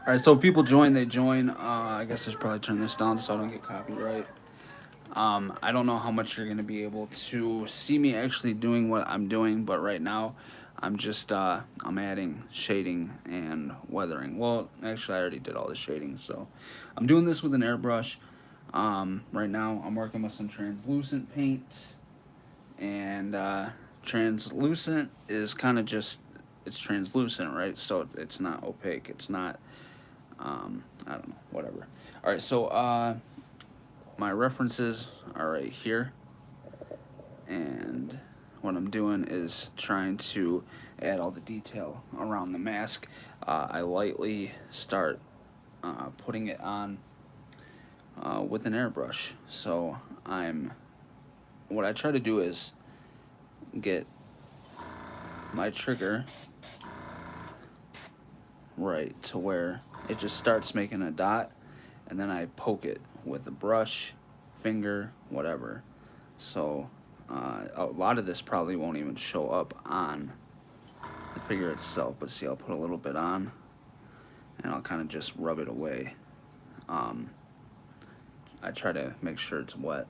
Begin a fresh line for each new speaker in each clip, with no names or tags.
All right, so people join, they join. I guess I should probably turn this down so I don't get copyright. I don't know how much you're gonna be able to see me actually doing what I'm doing, but right now, I'm adding shading and weathering. Well, actually, I already did all the shading, so I'm doing this with an airbrush. Right now, I'm working with some translucent paint, and translucent is kind of just it's translucent, right? So it's not opaque. It's not I don't know, whatever. All right, so my references are right here, and what I'm doing is trying to add all the detail around the mask. I lightly start putting it on with an airbrush. So what I try to do is get my trigger right to where it just starts making a dot, and then I poke it with a brush, finger, whatever. So a lot of this probably won't even show up on the figure itself, but see, I'll put a little bit on, and I'll kind of just rub it away. Um, I try to make sure it's wet,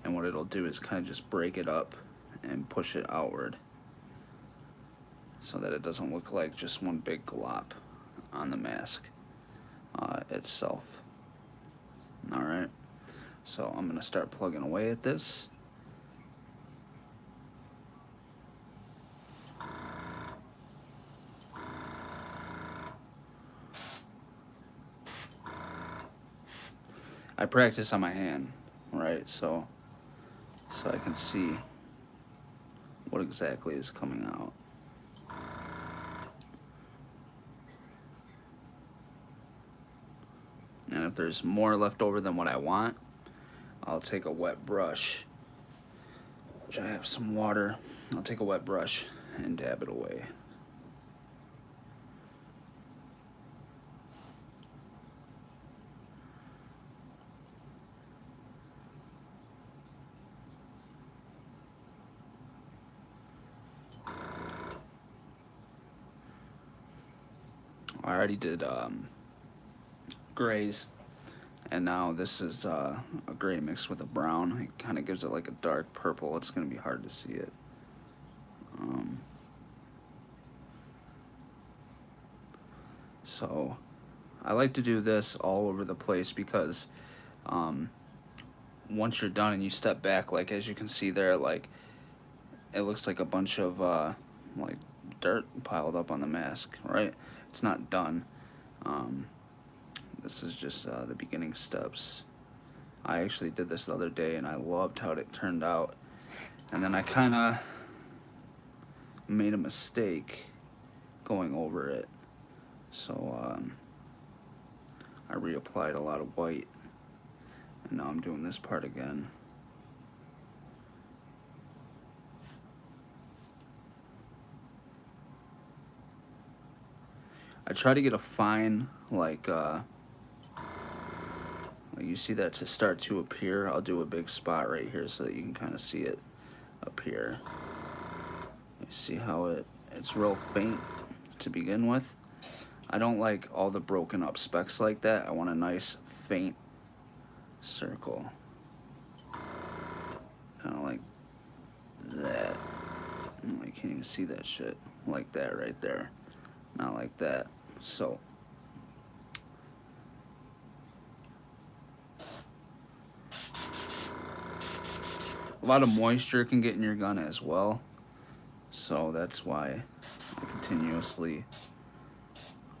and what it'll do is kind of just break it up and push it outward so that it doesn't look like just one big glop on the mask itself. All right, so I'm gonna start plugging away at this. I practice on my hand, right? So I can see what exactly is coming out. And if there's more left over than what I want, I'll take a wet brush, which I have some water. I'll take a wet brush and dab it away. I already did grays, and now this is a gray mixed with a brown. It kind of gives it like a dark purple. It's going to be hard to see it. So I like to do this all over the place because once you're done and you step back, like as you can see there, like it looks like a bunch of like dirt piled up on the mask, right? It's not done. Um, this is just the beginning steps. I actually did this the other day and I loved how it turned out. And then I kind of made a mistake going over it. So I reapplied a lot of white, and now I'm doing this part again. I try to get a fine, like you see that to start to appear. I'll do a big spot right here so that you can kind of see it appear. You see how it's real faint to begin with. I don't like all the broken up specks like that. I want a nice faint circle. Kind of like that. I can't even see that shit. Like that right there. Not like that. So a lot of moisture can get in your gun as well. So that's why I continuously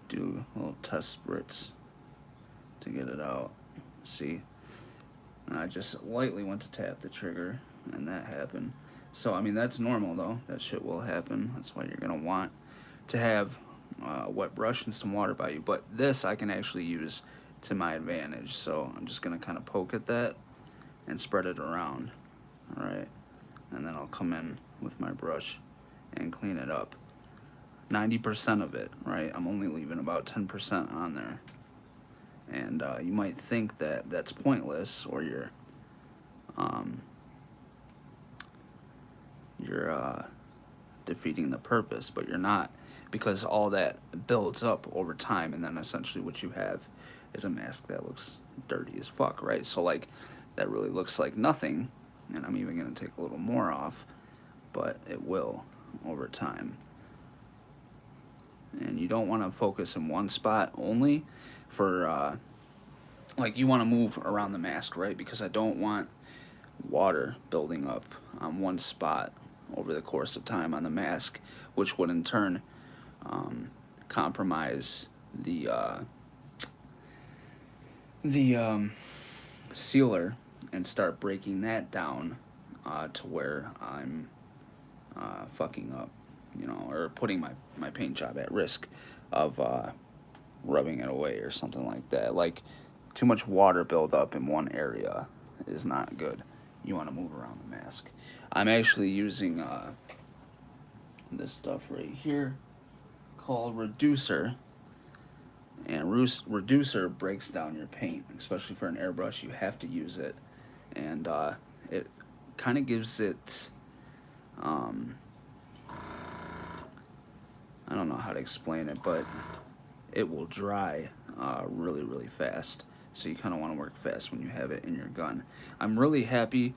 do little test spritz to get it out. See? And I just lightly went to tap the trigger, and that happened. So, I mean, that's normal, though. That shit will happen. That's why you're going to want to have a wet brush and some water by you. But this I can actually use to my advantage. So I'm just going to kind of poke at that and spread it around. All right? And then I'll come in with my brush and clean it up. 90% of it, right? I'm only leaving about 10% on there. And you might think that that's pointless, or you're defeating the purpose, but you're not, because all that builds up over time, and then essentially what you have is a mask that looks dirty as fuck, right? So like that really looks like nothing, and I'm even going to take a little more off, but it will over time. And you don't want to focus in one spot only for like you want to move around the mask, right? Because I don't want water building up on one spot over the course of time on the mask, which would in turn compromise the sealer and start breaking that down to where I'm fucking up, you know, or putting my paint job at risk of rubbing it away or something like that. Like too much water buildup in one area is not good. You want to move around the mask. I'm actually using this stuff right here called Reducer. And Reducer breaks down your paint, especially for an airbrush. You have to use it. And it kind of gives it, I don't know how to explain it, but it will dry really, really fast. So you kind of want to work fast when you have it in your gun. I'm really happy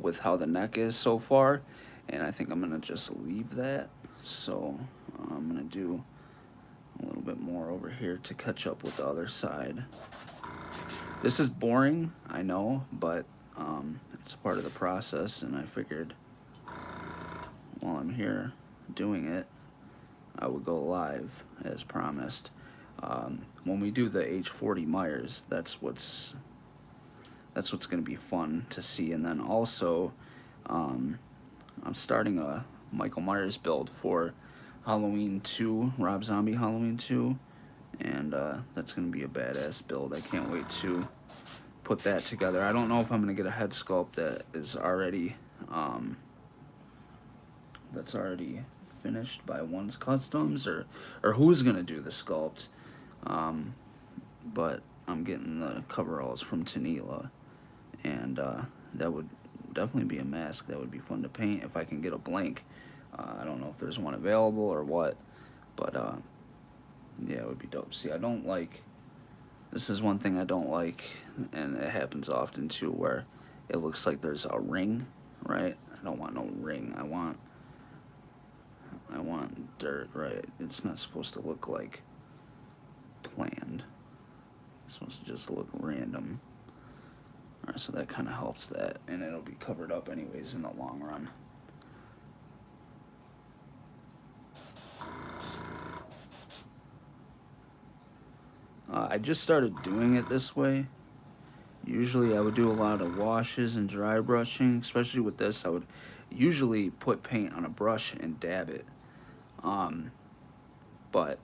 with how the neck is so far, and I think I'm going to just leave that. So I'm going to do a little bit more over here to catch up with the other side. This is boring, I know, but it's part of the process, and I figured while I'm here doing it, I would go live as promised. When we do the H40 Myers, that's what's going to be fun to see. And then also, I'm starting a Michael Myers build for Halloween 2, Rob Zombie Halloween 2, and that's going to be a badass build. I can't wait to put that together. I don't know if I'm going to get a head sculpt that is already finished by One's Customs, or who's going to do the sculpt, but I'm getting the coveralls from Tanila, and that would definitely be a mask that would be fun to paint if I can get a blank. I don't know if there's one available or what, but yeah, it would be dope. See, this is one thing I don't like, and it happens often too, where it looks like there's a ring, right? I don't want no ring. I want dirt, right? It's not supposed to look like planned. It's supposed to just look random. Alright, so that kind of helps that, and it'll be covered up anyways in the long run. I just started doing it this way. Usually I would do a lot of washes and dry brushing, especially with this. I would usually put paint on a brush and dab it. But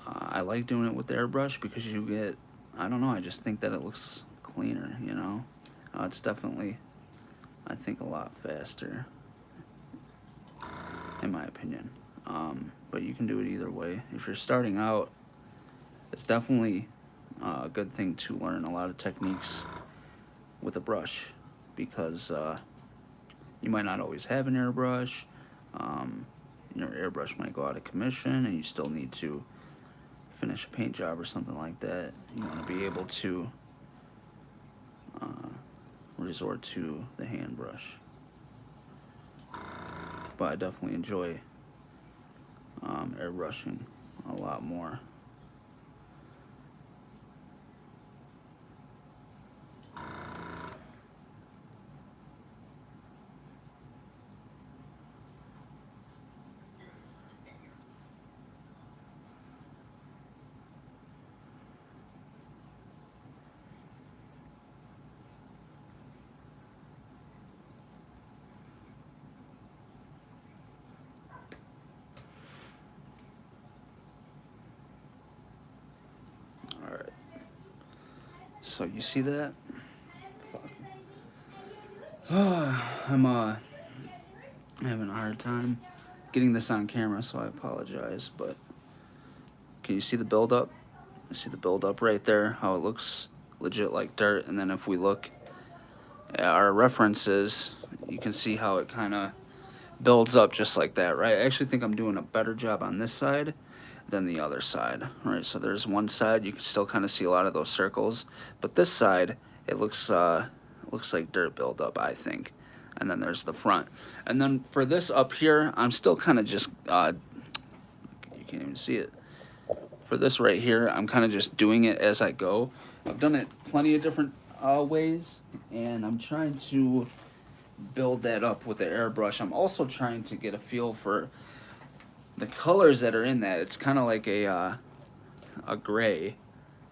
I like doing it with the airbrush because you get, I don't know, I just think that it looks cleaner, you know? It's definitely, I think, a lot faster, in my opinion. But you can do it either way. If you're starting out, it's definitely a good thing to learn a lot of techniques with a brush, because you might not always have an airbrush. Your airbrush might go out of commission and you still need to finish a paint job or something like that. You want to be able to resort to the hand brush. But I definitely enjoy airbrushing a lot more. So you see that? Fuck. I'm having a hard time getting this on camera, so I apologize. But can you see the buildup? You see the buildup right there? How it looks legit like dirt. And then if we look at our references, you can see how it kind of builds up just like that, right? I actually think I'm doing a better job on this side than the other side, right? So there's one side, you can still kind of see a lot of those circles, but this side, it looks like dirt buildup, I think. And then there's the front. And then for this up here, I'm still kind of just, you can't even see it. For this right here, I'm kind of just doing it as I go. I've done it plenty of different ways, and I'm trying to build that up with the airbrush. I'm also trying to get a feel for the colors that are in that. It's kind of like a gray,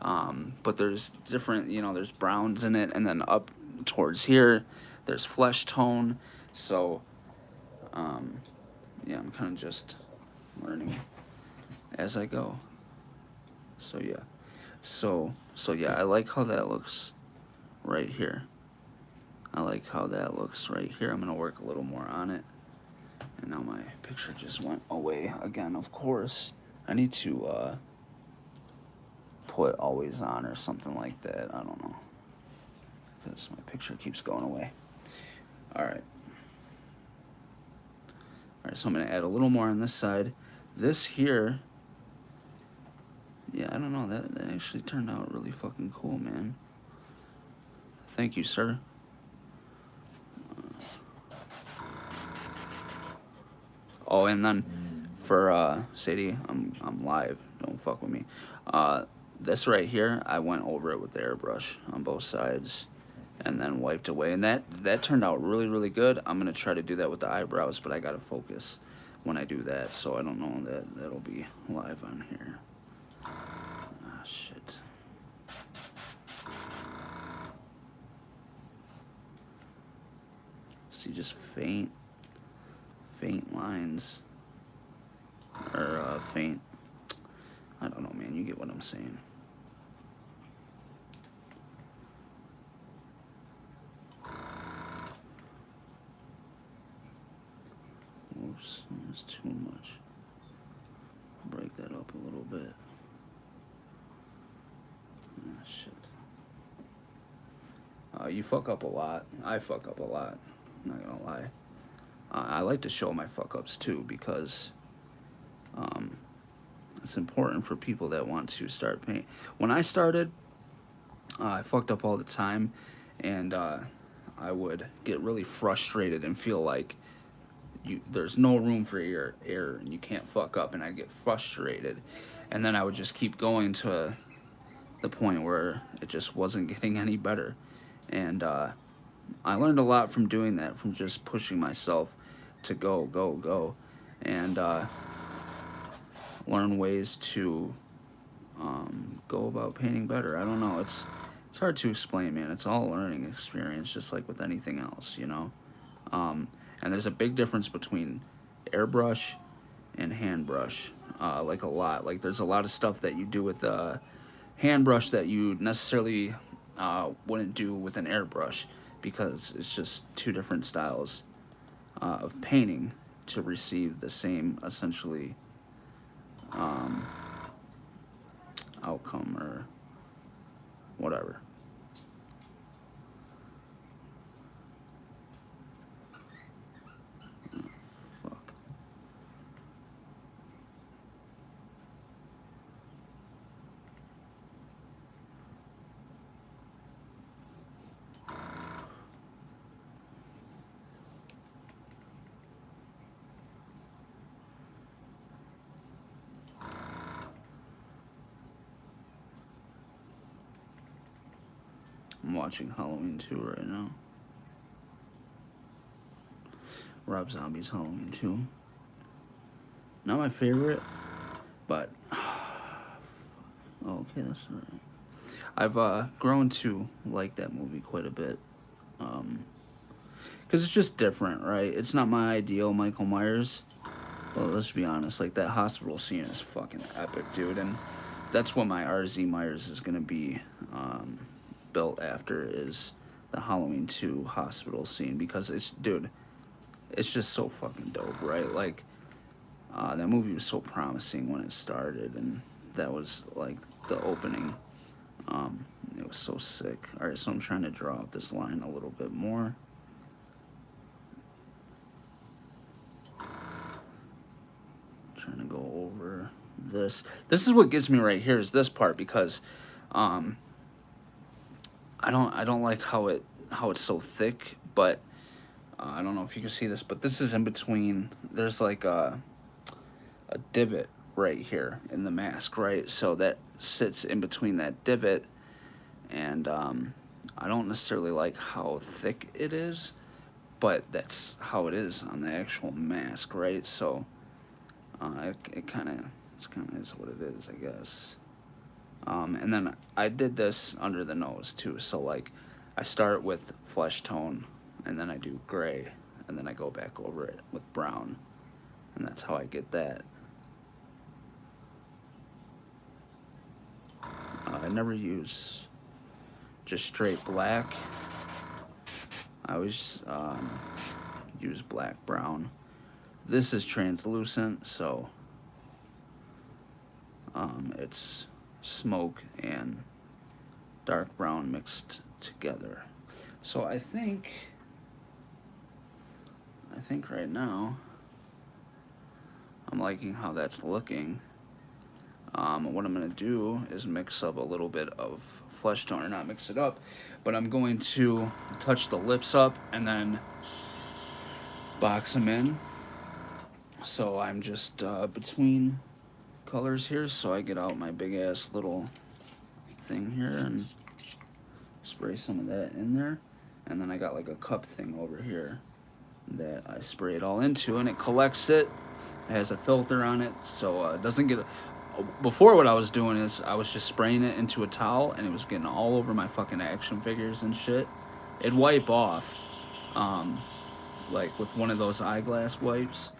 but there's different, you know, there's browns in it, and then up towards here, there's flesh tone. So, yeah, I'm kind of just learning as I go. So yeah, so yeah, I like how that looks right here. I like how that looks right here. I'm gonna work a little more on it. And now my picture just went away again, of course. I need to put always on or something like that. I don't know, because my picture keeps going away. Alright. Alright, so I'm gonna add a little more on this side. This here, yeah, I don't know, that actually turned out really fucking cool, man. Thank you, sir. Oh, and then for Sadie, I'm live. Don't fuck with me. This right here, I went over it with the airbrush on both sides, and then wiped away, and that turned out really good. I'm gonna try to do that with the eyebrows, but I gotta focus when I do that, so I don't know that that'll be live on here. Ah, shit. See, just faint lines, or faint, I don't know, man, you get what I'm saying. Oops, that's too much. Break that up a little bit. Ah, shit. You fuck up a lot. I fuck up a lot. I'm not gonna lie. I like to show my fuck ups too, because it's important for people that want to start painting. When I started, I fucked up all the time, and I would get really frustrated and feel like there's no room for error and you can't fuck up, and I'd get frustrated, and then I would just keep going to the point where it just wasn't getting any better. And I learned a lot from doing that, from just pushing myself to go, and learn ways to go about painting better. I don't know, it's hard to explain, man. It's all a learning experience, just like with anything else, you know. And there's a big difference between airbrush and hand brush, like a lot. Like there's a lot of stuff that you do with hand brush that you necessarily wouldn't do with an airbrush, because it's just two different styles of painting to receive the same, essentially, outcome or whatever. Fuck. I'm watching Halloween 2 right now. Rob Zombie's Halloween 2. Not my favorite, but okay, that's alright. I've grown to like that movie quite a bit, because it's just different, right? It's not my ideal Michael Myers. Well, let's be honest, like that hospital scene is fucking epic, dude, and that's what my RZ Myers is gonna be built after, is the Halloween 2 hospital scene, because it's, dude, it's just so fucking dope, right? Like, that movie was so promising when it started, and that was like the opening. It was so sick. All right, so I'm trying to draw out this line a little bit more. this. This is what gets me right here is this part, because I don't like how it's so thick, but I don't know if you can see this, but this is in between. There's like a divot right here in the mask, right? So that sits in between that divot, and I don't necessarily like how thick it is, but that's how it is on the actual mask, right? So it kind of is what it is, I guess. And then I did this under the nose too. So like, I start with flesh tone, and then I do gray, and then I go back over it with brown, and that's how I get that. I never use just straight black. I always use black brown. This is translucent, so it's smoke and dark brown mixed together. So I think right now I'm liking how that's looking. What I'm going to do is mix up a little bit of flesh tone, or not mix it up, but I'm going to touch the lips up and then box them in. So I'm just between colors here, so I get out my big ass little thing here and spray some of that in there, and then I got like a cup thing over here that I spray it all into, and it collects it. It has a filter on it, so it doesn't get. Before, what I was doing is I was just spraying it into a towel, and it was getting all over my fucking action figures and shit. It'd wipe off, like with one of those eyeglass wipes,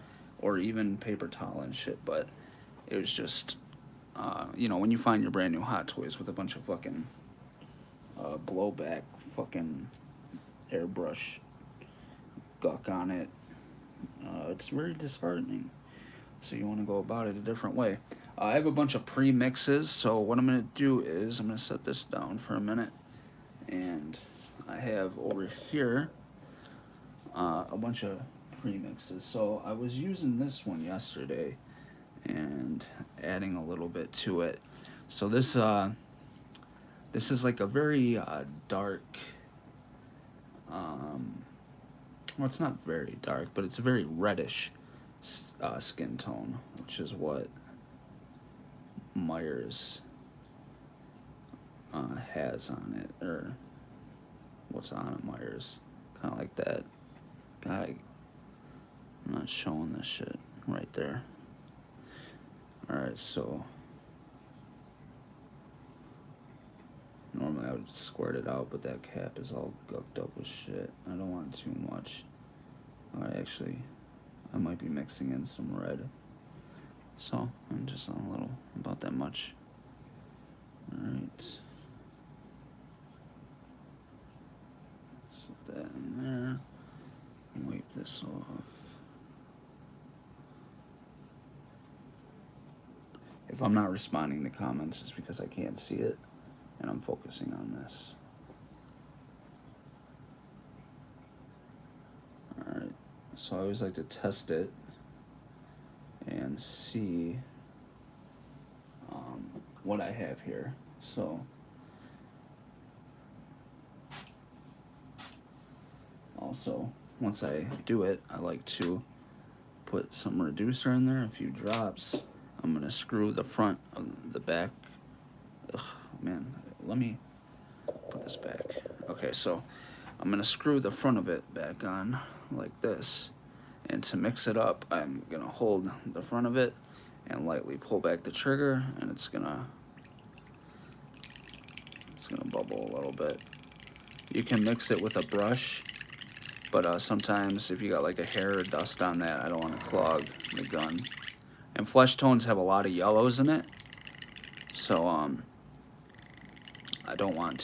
or even paper towel and shit. But it was just, you know, when you find your brand new Hot Toys with a bunch of fucking blowback fucking airbrush guck on it, it's very disheartening. So you want to go about it a different way. I have a bunch of pre-mixes, so what I'm going to do is I'm going to set this down for a minute, and I have over here a bunch of pre-mixes. So I was using this one yesterday and adding a little bit to it. So this is like a very dark, well, it's not very dark, but it's a very reddish skin tone, which is what Myers has on it, or what's on it, Myers, kind of like that. God, I'm not showing this shit right there. Alright, so normally I would squirt it out, but that cap is all gucked up with shit. I don't want too much. Alright, actually, I might be mixing in some red. So, I'm just a little, about that much. Alright. Set that in there. Wipe this off. If I'm not responding to comments, it's because I can't see it, and I'm focusing on this. Alright, so I always like to test it and see what I have here. So also, once I do it, I like to put some reducer in there, a few drops. I'm gonna screw the front of the back. Ugh, man, let me put this back. Okay, so I'm gonna screw the front of it back on like this. And to mix it up, I'm gonna hold the front of it and lightly pull back the trigger, and it's gonna bubble a little bit. You can mix it with a brush, but sometimes if you got like a hair or dust on that, I don't want to clog the gun. And flesh tones have a lot of yellows in it, so I don't want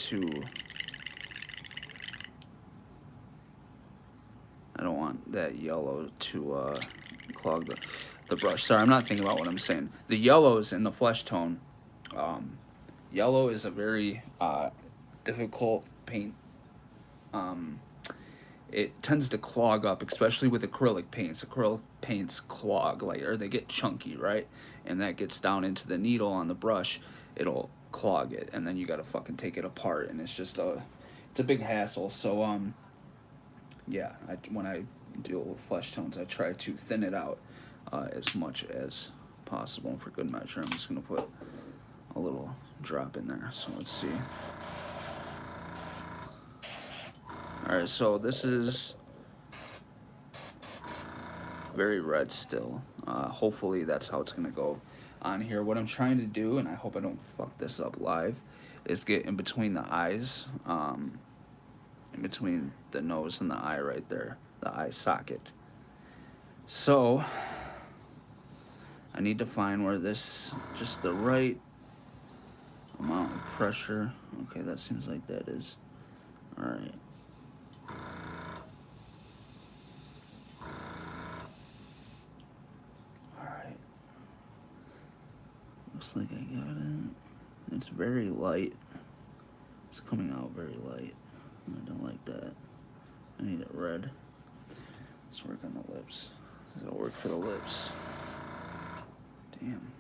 that yellow to clog the brush. Sorry, I'm not thinking about what I'm saying. The yellows in the flesh tone, yellow is a very difficult paint. It tends to clog up, especially with acrylic paints. Acrylic paints clog, or they get chunky, right? and that gets down into the needle on the brush, it'll clog it, and then you gotta fucking take it apart, and it's a big hassle. So yeah, when I deal with flesh tones, I try to thin it out as much as possible. And for good measure, I'm just gonna put a little drop in there. So let's see. All right, so this is very red still. Hopefully that's how it's gonna go on here. What I'm trying to do, and I hope I don't fuck this up live, is get in between the eyes, in between the nose and the eye right there, the eye socket. So I need to find where this, just the right amount of pressure. Okay, that seems like that is. All right. All right. Looks like I got it. It's very light. It's coming out very light. I don't like that. I need it red. Let's work on the lips. It'll work for the lips. Damn.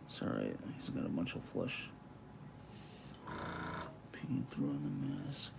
It's alright. He's got a bunch of flesh peeking through on the mask.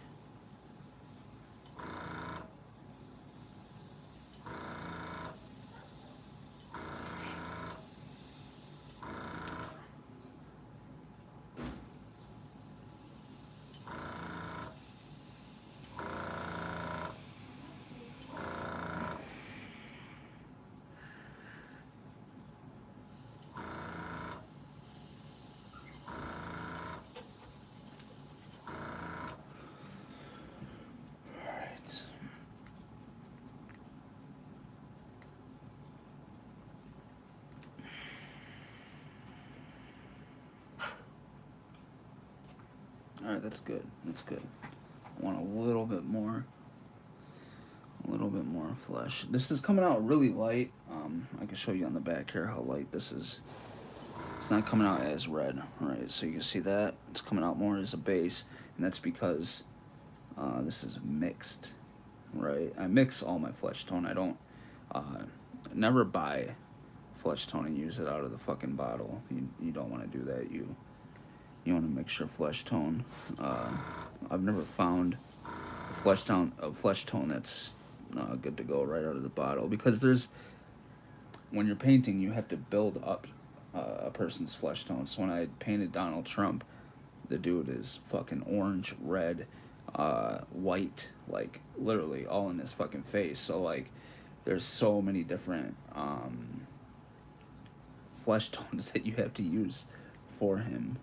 Alright, that's good. That's good. I want a little bit more. A little bit more flesh. This is coming out really light. I can show you on the back here how light this is. It's not coming out as red. Alright, so you can see that. It's coming out more as a base. And that's because this is mixed. Right? I mix all my flesh tone. I don't never buy flesh tone and use it out of the fucking bottle. You don't want to do that. You want to mix your flesh tone. I've never found a flesh tone that's good to go right out of the bottle, because when you're painting, you have to build up a person's flesh tone. So when I painted Donald Trump, the dude is fucking orange, red, white, like literally all in his fucking face. So like there's so many different flesh tones that you have to use for him.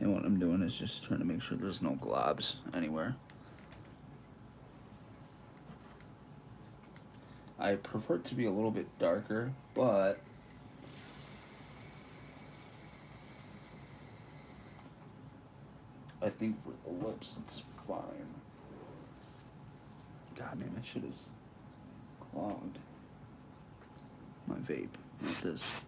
And what I'm doing is just trying to make sure there's no globs anywhere. I prefer it to be a little bit darker, but I think for the lips it's fine. God, man, that shit is clogged. My vape, not this.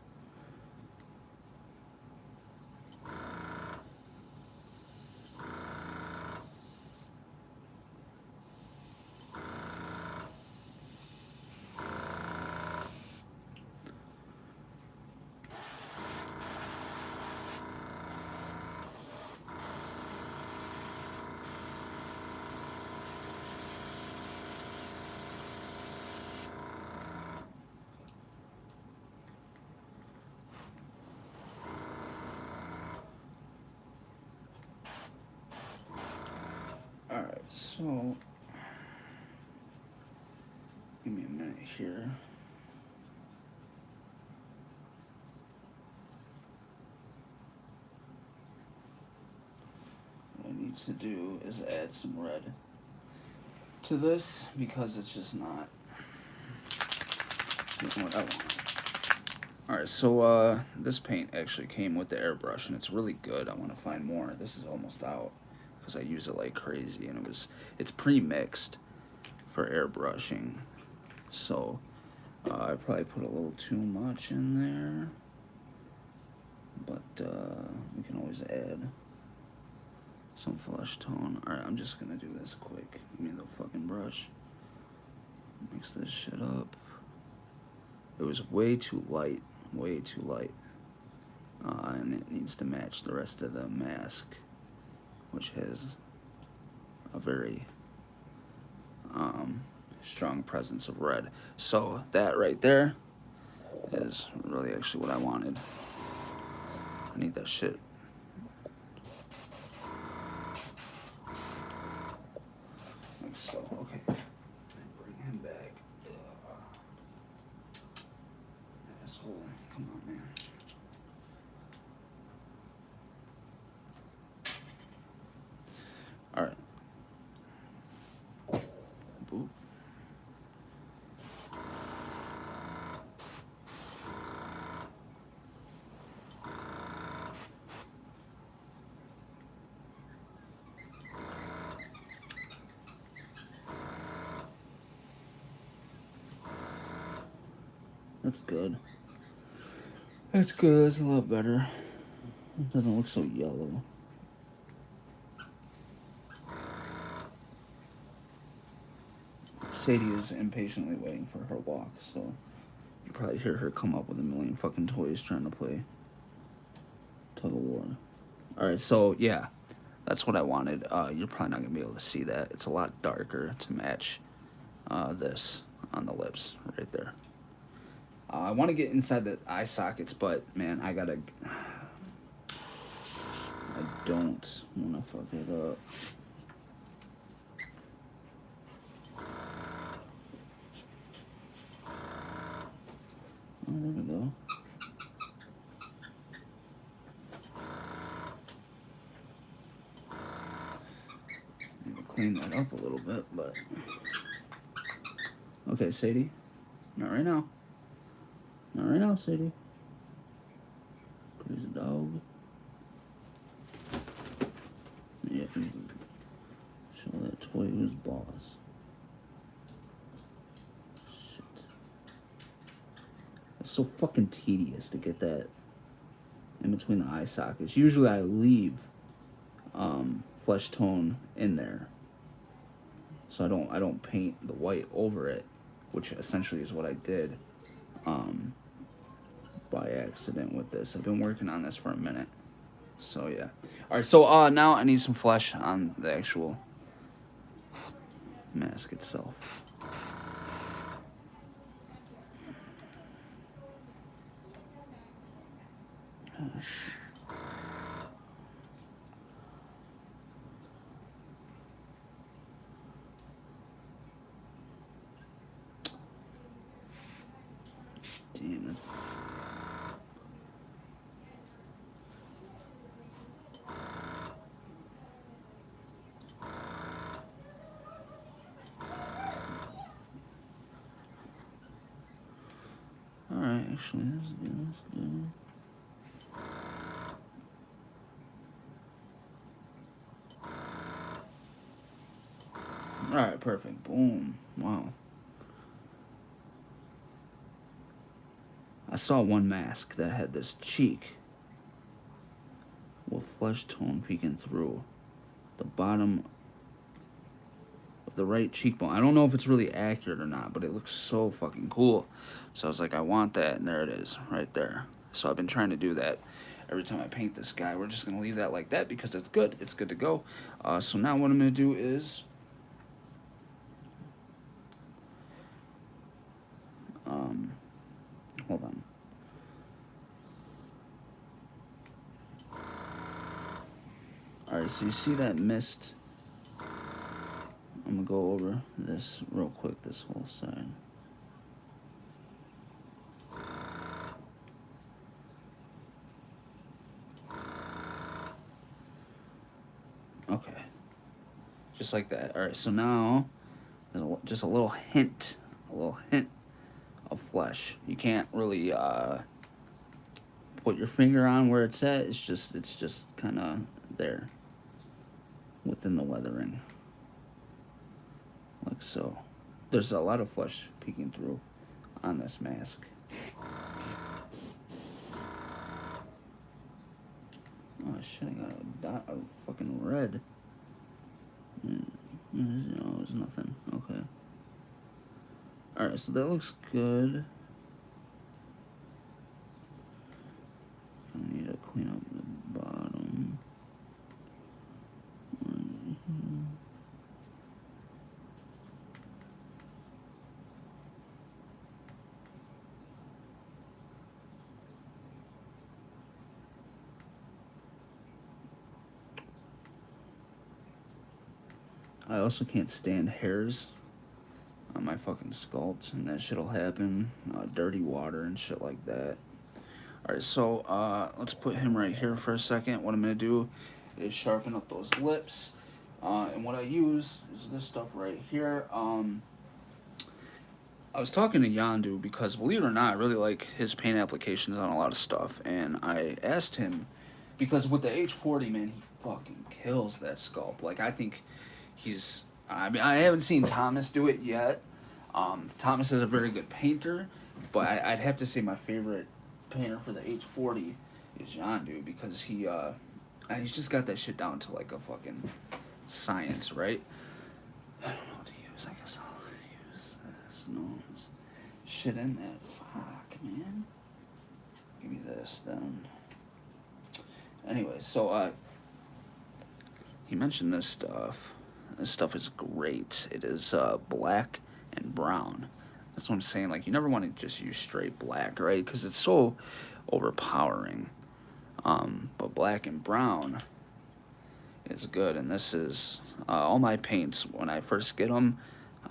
So, give me a minute here. What I need to do is add some red to this because it's just not what I want. Alright, so this paint actually came with the airbrush and it's really good. I want to find more. This is almost out because I use it like crazy, and it's pre-mixed for airbrushing. So I probably put a little too much in there, but we can always add some flesh tone. Alright, I'm just gonna do this quick. Give me the fucking brush. Mix this shit up. It was way too light. Way too light. And it needs to match the rest of the mask, which has a very strong presence of red. So that right there is really actually what I wanted. I need that shit. Like so. Okay. Bring him back. Asshole. Come on, man. Alright. Boop. That's good. That's good. That's a lot better. It doesn't look so yellow. Sadie is impatiently waiting for her walk, so you probably hear her come up with a million fucking toys trying to play tug of war. Alright, so yeah, that's what I wanted. You're probably not going to be able to see that. It's a lot darker to match this on the lips right there. I want to get inside the eye sockets, but man, I don't want to fuck it up. Oh, there we go. Need to clean that up a little bit, but okay, Sadie, not right now. Not right now, Sadie. Crazy dog. Yeah, show that toy who's boss. Shit. It's so fucking tedious to get that in between the eye sockets. Usually I leave flesh tone in there, so I don't paint the white over it, which essentially is what I did by accident with this. I've been working on this for a minute, so yeah. All right, so now I need some flesh on the actual mask itself. Damn it. Alright, actually, let's do. Alright, perfect. Boom. Wow. I saw one mask that had this cheek with flesh tone peeking through the bottom of the right cheekbone. I don't know if it's really accurate or not, but it looks so fucking cool. So I was like, I want that, and there it is, right there. So I've been trying to do that every time I paint this guy. We're just going to leave that like that because it's good. It's good to go. So now what I'm going to do is hold on. Alright, so you see that mist I'm gonna go over this real quick, this whole side. Okay. Just like that. Alright, so now there's just a little hint of flesh. You can't really put your finger on where it's at. It's just kind of there within the weathering, like so. There's a lot of flesh peeking through on this mask. Oh shit! I got a dot of fucking red. No, it's nothing. Okay. All right, so that looks good. I need to clean up the bottom. I also can't stand hairs on my fucking sculpt, and that shit'll happen. Dirty water and shit like that. Alright, so let's put him right here for a second. What I'm gonna do is sharpen up those lips. And what I use is this stuff right here. I was talking to Yandu because, believe it or not, I really like his paint applications on a lot of stuff. And I asked him, because with the H40, man, he fucking kills that sculpt. Like, I think he's... I mean, I haven't seen Thomas do it yet. Thomas is a very good painter, but I'd have to say my favorite painter for the H40 is Yandu, because he's just got that shit down to like a fucking science, right? I don't know what to use. I guess I'll use this. No shit in that. Fuck, man. Give me this then. Anyway, so he mentioned this stuff. This stuff is great. It is black and brown. That's what I'm saying. Like, you never want to just use straight black, right? Because it's so overpowering. But black and brown is good. And this is all my paints. When I first get them,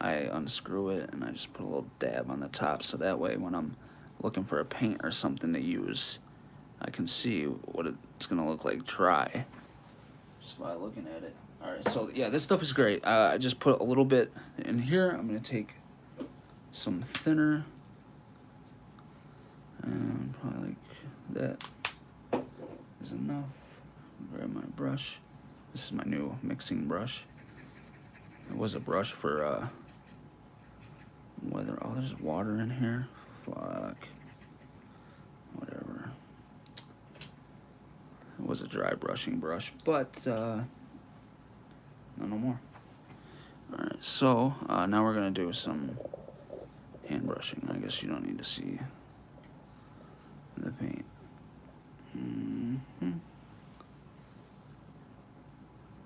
I unscrew it and I just put a little dab on the top. So that way, when I'm looking for a paint or something to use, I can see what it's going to look like dry just by looking at it. Alright, so yeah, this stuff is great. I just put a little bit in here. I'm going to take some thinner, and probably like that is enough. Grab my brush. This is my new mixing brush. It was a brush for whether... Oh, there's water in here. Fuck. Whatever. It was a dry brushing brush, but no more. Alright, so now we're gonna do some hand brushing. I guess you don't need to see the paint.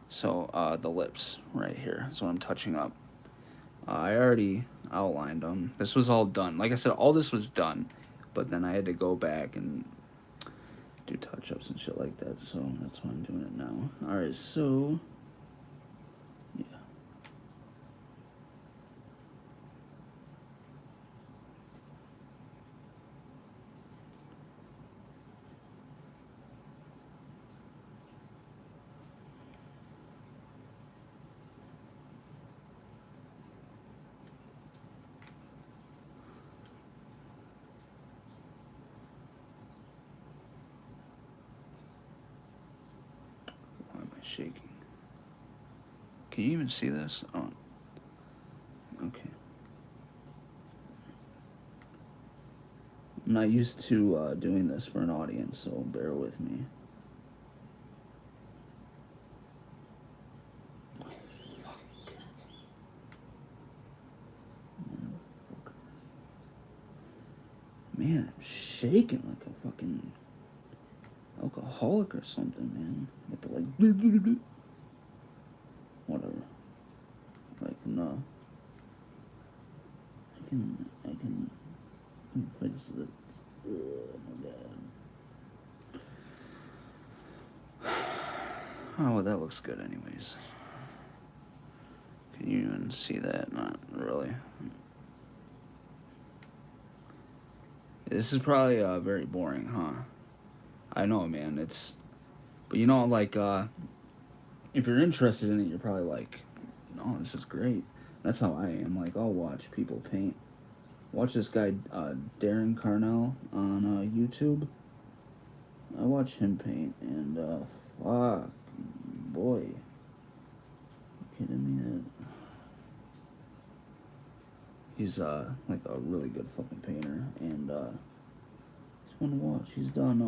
So the lips right here is what I'm touching up. I already outlined them. This was all done. Like I said, all this was done, but then I had to go back and do touch-ups and shit like that, so that's why I'm doing it now. Alright, so yeah. Shaking. Can you even see this? Oh, okay. I'm not used to doing this for an audience, so bear with me. Man, I'm shaking like a fucking alcoholic or something, man. With the like, whatever. Like, no. I can fix it. Oh my god. Oh, well, that looks good anyways. Can you even can see that, not really. This is probably very boring, huh? I know, man. But you know, like, if you're interested in it, you're probably like, no, this is great. That's how I am. Like, I'll watch people paint. Watch this guy, Darren Carnell, on YouTube. I watch him paint, and fuck, boy, you kidding me? He's like a really good fucking painter, and he's fun to watch. He's done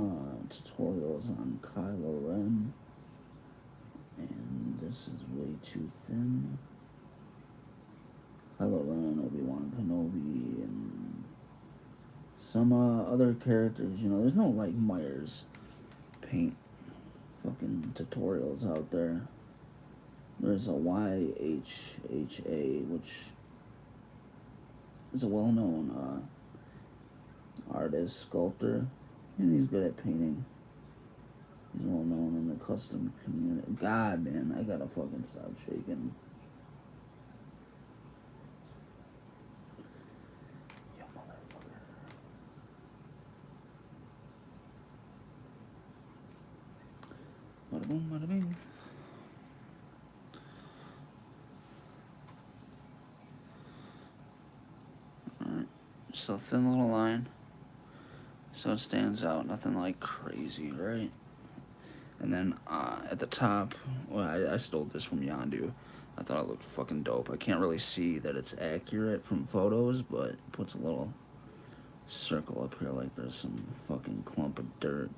tutorials on Kylo Ren, and this is way too thin. Kylo Ren, Obi-Wan Kenobi, and some other characters. You know, there's no like Myers paint fucking tutorials out there. There's a YHHA, which is a well-known artist, sculptor, and he's good at painting. He's well-known in the custom community. God, man, I gotta fucking stop shaking. You motherfucker. Bada boom, bada bing. Alright, just a thin little line. So it stands out, nothing like crazy, right? And then at the top, well, I stole this from Yondu. I thought it looked fucking dope. I can't really see that it's accurate from photos, but it puts a little circle up here like there's some fucking clump of dirt.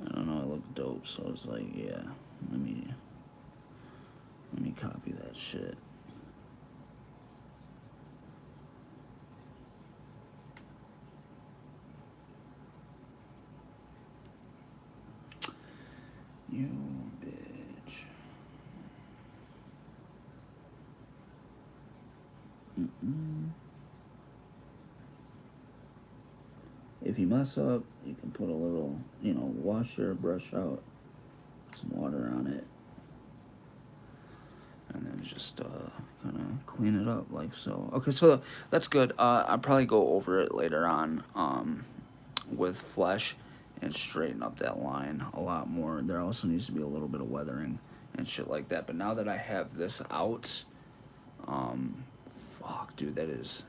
I don't know, it looked dope, so I was like, yeah, let me copy that shit. You bitch. If you mess up, you can put a little, you know, wash your brush out, put some water on it, and then just kind of clean it up like so. Okay, so that's good. I'll probably go over it later on with Flesh and straighten up that line a lot more. There also needs to be a little bit of weathering and shit like that. But now that I have this out, fuck, dude, it is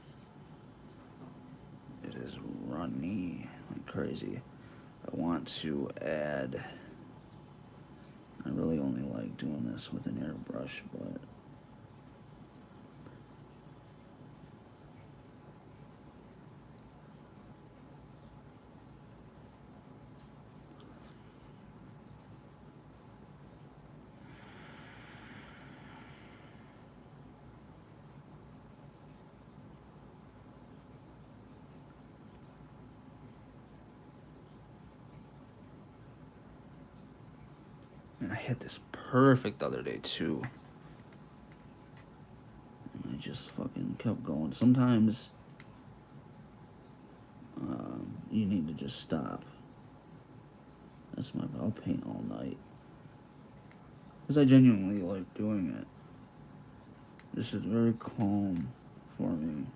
runny like crazy. I want to add, I really only like doing this with an airbrush, but and I hit this perfect the other day too. And I just fucking kept going. Sometimes you need to just stop. I'll paint all night. Because I genuinely like doing it. This is very calm for me.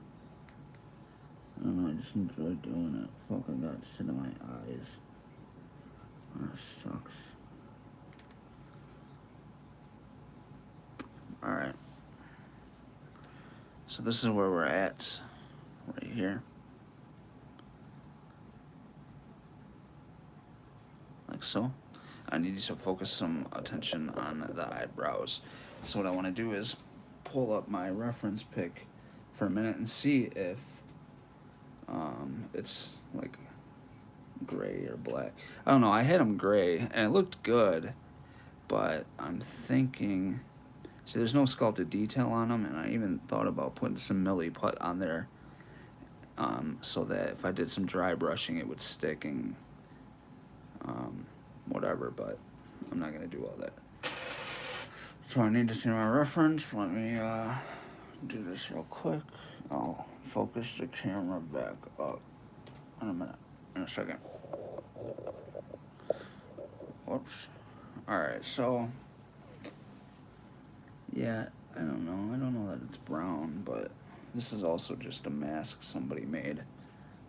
I don't know, I just enjoy doing it. Fuck, I got shit in my eyes. That sucks. Alright. So this is where we're at. Right here. Like so. I need you to focus some attention on the eyebrows. So what I want to do is pull up my reference pic for a minute and see if it's like gray or black. I don't know. I had them gray and it looked good, but I'm thinking, see, there's no sculpted detail on them, and I even thought about putting some milliput on there, so that if I did some dry brushing, it would stick and whatever. But I'm not gonna do all that. So I need to see my reference. Let me do this real quick. I'll focus the camera back up in a minute, in a second. Whoops. Alright, so yeah, I don't know. I don't know that it's brown, but this is also just a mask somebody made.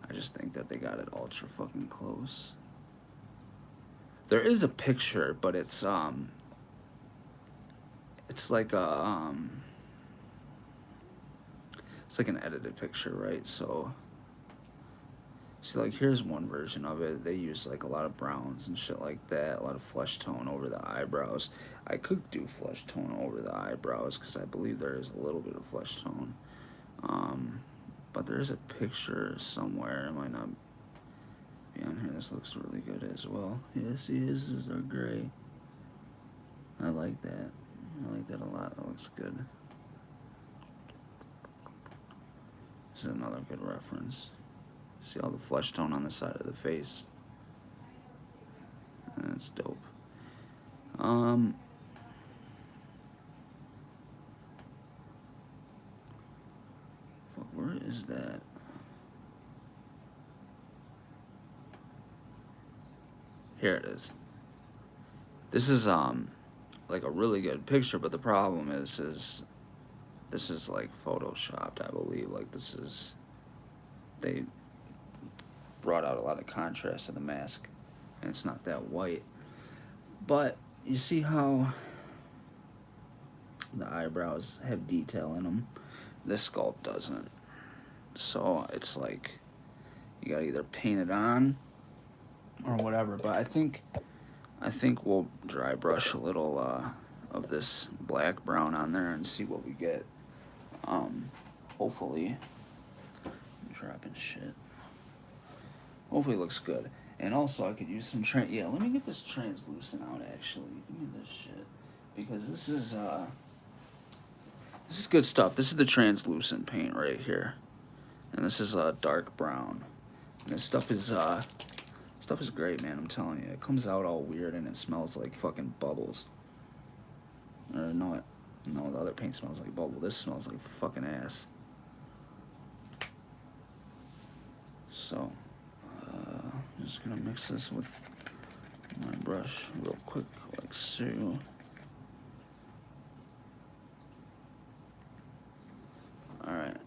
I just think that they got it ultra fucking close. There is a picture, but it's like a it's like an edited picture, right? So see, like, here's one version of it. They use like a lot of browns and shit like that, a lot of flesh tone over the eyebrows. I could do flesh tone over the eyebrows because I believe there is a little bit of flesh tone. But there's a picture somewhere. It might not be on here. This looks really good as well. Yeah, see, his are gray. I like that. I like that a lot. That looks good. This is another good reference. See all the flesh tone on the side of the face. And it's dope. Fuck, where is that? Here it is. This is like a really good picture, but the problem is this is like photoshopped, I believe. Like they brought out a lot of contrast to the mask, and it's not that white. But you see how the eyebrows have detail in them? This sculpt doesn't. So it's like you gotta either paint it on or whatever. But I think we'll dry brush a little of this black brown on there and see what we get. Hopefully, I'm dropping shit. Hopefully it looks good. And also I could use some yeah, let me get this translucent out actually. Give me this shit. Because this is good stuff. This is the translucent paint right here. And this is dark brown. And this stuff is great, man, I'm telling you. It comes out all weird and it smells like fucking bubbles. Or no, the other paint smells like bubble. This smells like fucking ass. So, I'm just gonna mix this with my brush real quick, like so. Alright.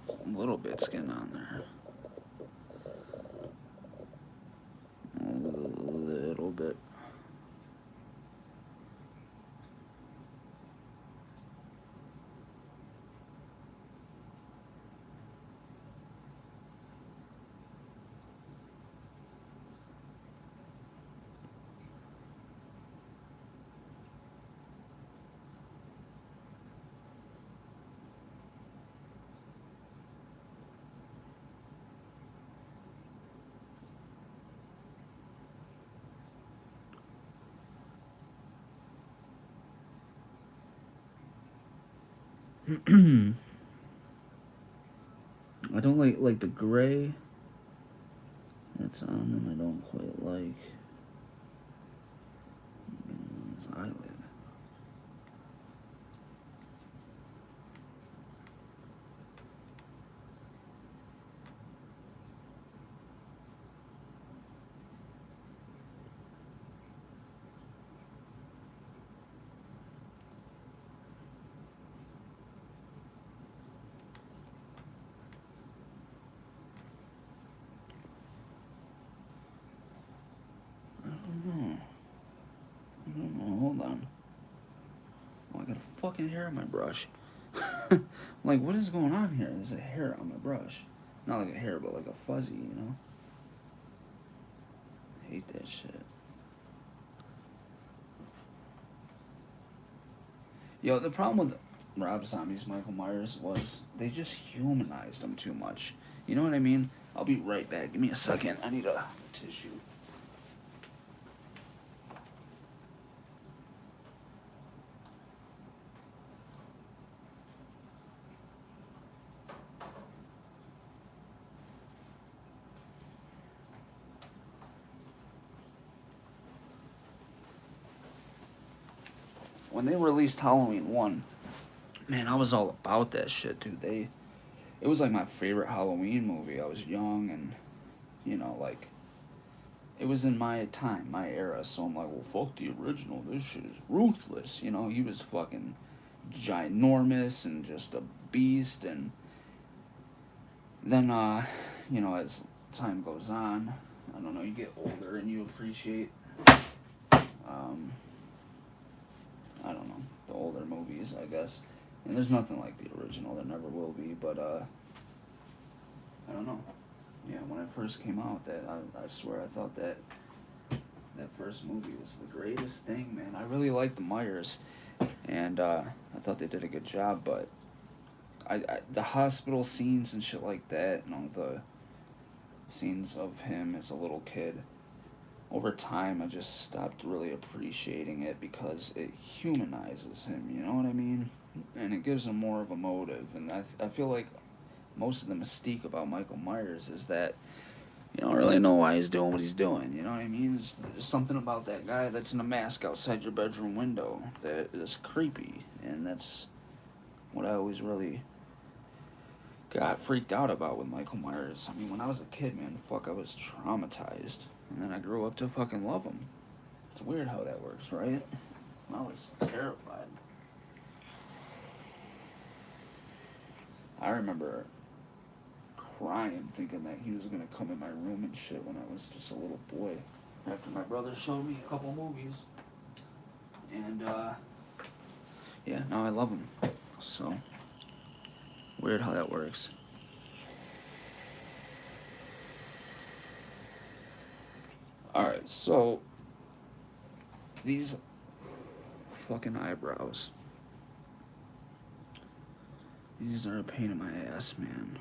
A little bit's getting on there. A little bit. I don't like the gray that's on them. I don't quite like his eyelid. Hold on. Oh, I got a fucking hair on my brush. I'm like, what is going on here? There's a hair on my brush. Not like a hair, but like a fuzzy, you know? I hate that shit. Yo, the problem with Rob Zombie's Michael Myers was they just humanized him too much. You know what I mean? I'll be right back. Give me a second. I need a tissue. when they released Halloween 1, man, I was all about that shit, dude. It was like my favorite Halloween movie. I was young and, like, it was in my time, my era, so I'm like, well, fuck the original. This shit is ruthless. He was fucking ginormous and just a beast. And then, as time goes on, I don't know, you get older and you appreciate, I don't know, the older movies, I guess. And there's nothing like the original, there never will be, but, I don't know. Yeah, when it first came out, I swear I thought that first movie was the greatest thing, man. I really liked the Myers, and I thought they did a good job, but the hospital scenes and shit like that, the scenes of him as a little kid, over time I just stopped really appreciating it because it humanizes him, you know what I mean? And it gives him more of a motive, and I feel like most of the mystique about Michael Myers is that you don't really know why he's doing what he's doing, you know what I mean? There's something about that guy that's in a mask outside your bedroom window that is creepy, and that's what I always really got freaked out about with Michael Myers. I mean, when I was a kid, man, I was traumatized, and then I grew up to fucking love him. It's weird how that works, right? I was terrified. I remember crying thinking that he was gonna come in my room and shit when I was just a little boy after my brother showed me a couple movies, and yeah, now I love him. So weird how that works. Alright, so these fucking eyebrows, these are a pain in my ass, man.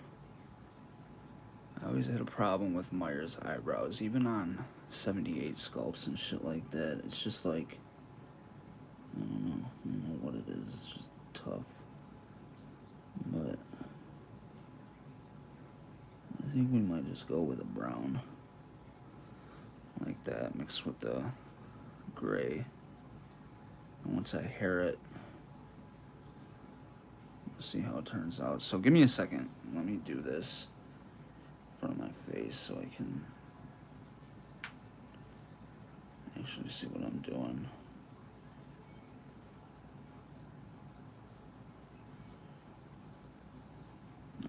I always had a problem with Myers' eyebrows, even on 78 sculpts and shit like that. It's just like, I don't know what it is. It's just tough. But I think we might just go with a brown. Like that, mixed with the gray. And once I hair it, we'll see how it turns out. So give me a second. Let me do this in front of my face so I can actually see what I'm doing.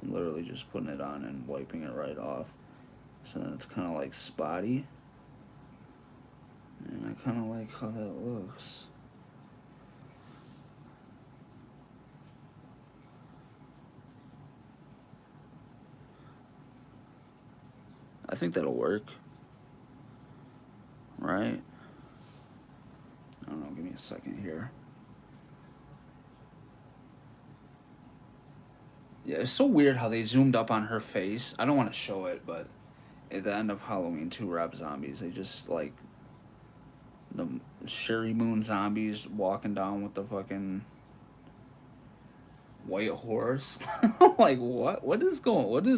I'm literally just putting it on and wiping it right off. So then it's kind of like spotty. And I kind of like how that looks. I think that'll work. Right? I don't know, give me a second here. Yeah, it's so weird how they zoomed up on her face. I don't want to show it, but at the end of Halloween 2 Rob Zombies, they just like the Sherry Moon zombies walking down with the fucking white horse. Like what is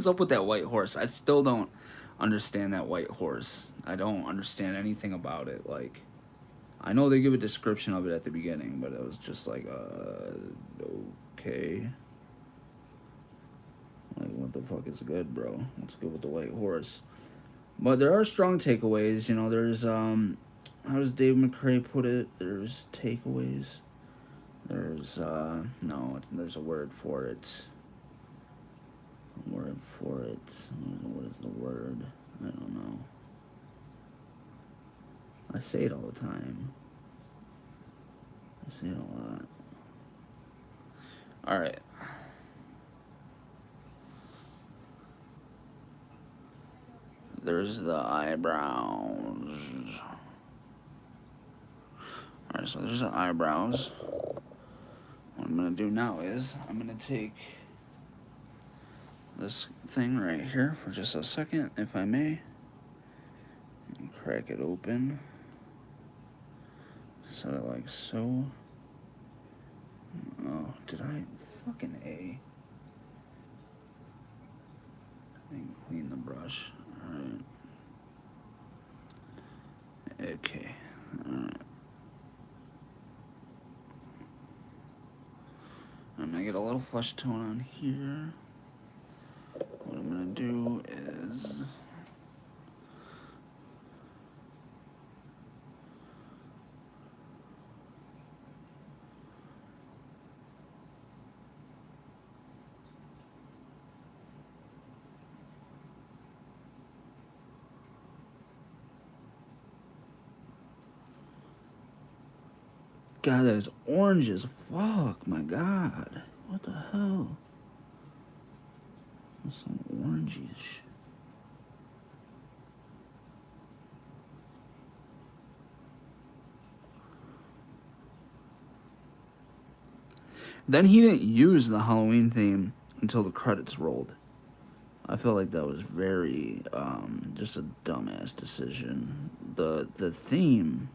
up with that white horse? I still don't understand that white horse. I don't understand anything about it. Like, I know they give a description of it at the beginning, but it was just like okay. Like, what the fuck is good, bro? What's good with the white horse? But there are strong takeaways. There's how does Dave McCrae put it? There's takeaways. There's there's a word for it. What is the word? I don't know. I say it all the time. I say it a lot. Alright. There's the eyebrows. Alright, so there's the eyebrows. What I'm going to do now is I'm going to take this thing right here for just a second, if I may, and crack it open. Set it like so. Oh, did I fucking A? I didn't clean the brush. Alright. Okay. Alright. And I get a little flesh tone on here. What I'm gonna do is God, that is orange as fuck. My God. What the hell? That's some orangish. Then he didn't use the Halloween theme until the credits rolled. I felt like that was very just a dumbass decision. The theme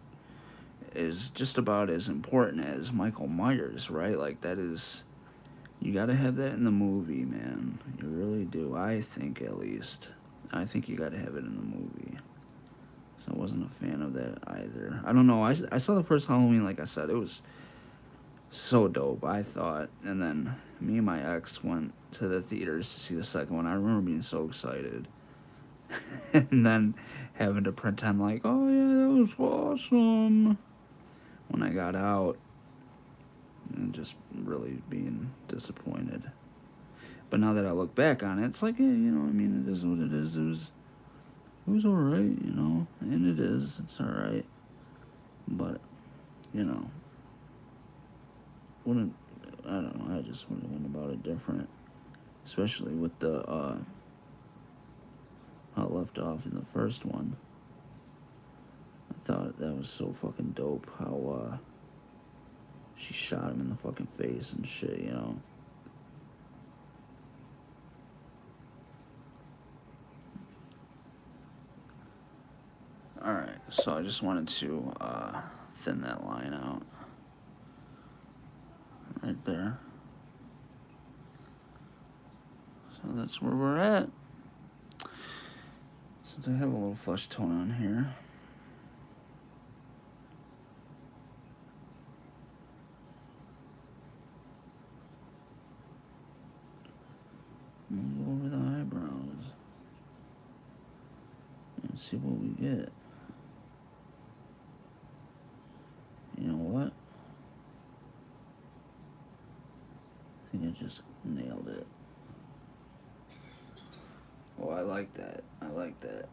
is just about as important as Michael Myers, right? Like that is, you gotta have that in the movie, man. You really do. I think, at least. I think you gotta have it in the movie. So I wasn't a fan of that either. I don't know. I saw the first Halloween, like I said, it was so dope, I thought. And then me and my ex went to the theaters to see the second one. I remember being so excited. And then having to pretend like, oh yeah, that was awesome, when I got out. And just really being disappointed. But now that I look back on it, it's like, yeah, you know, I mean, it is what it is. It was alright, you know, and it is. It's alright. But, you know, wouldn't, I don't know, I just would have went about it different. Especially with the, how it left off in the first one. I thought that was so fucking dope, how, she shot him in the fucking face and shit, you know. Alright, so I just wanted to thin that line out. Right there. So that's where we're at. Since I have a little flesh tone on here. Move over the eyebrows. And see what we get. You know what? I think I just nailed it. Oh, I like that. I like that.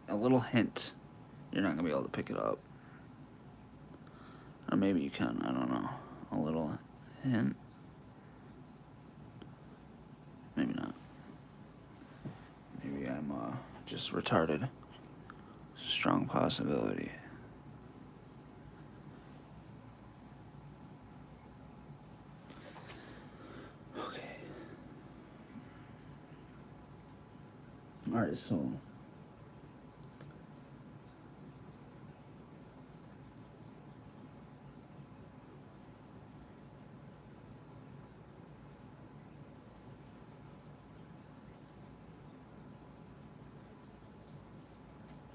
A little hint. You're not going to be able to pick it up. Or maybe you can. I don't know. A little hint. Maybe not. Maybe I'm just retarded. Strong possibility. Okay. Alright, so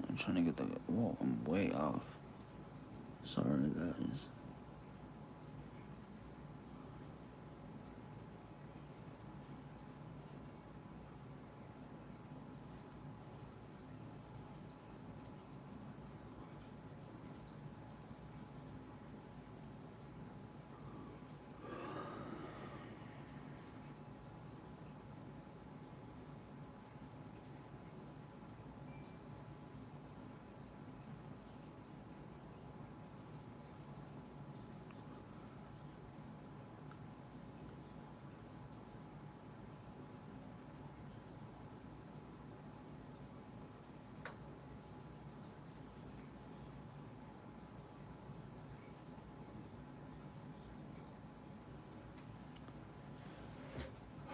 I'm trying to get the... Whoa, I'm way off. Sorry, guys.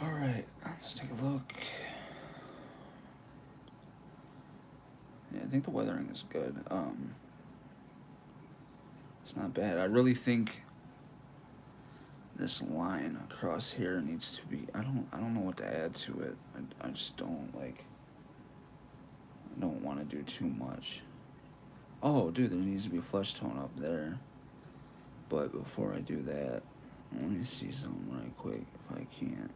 Alright, let's take a look. Yeah, I think the weathering is good. It's not bad. I really think this line across here needs to be... I don't know what to add to it. I just don't, like... I don't want to do too much. Oh, dude, there needs to be flesh tone up there. But before I do that, Let me see something right quick if I can't.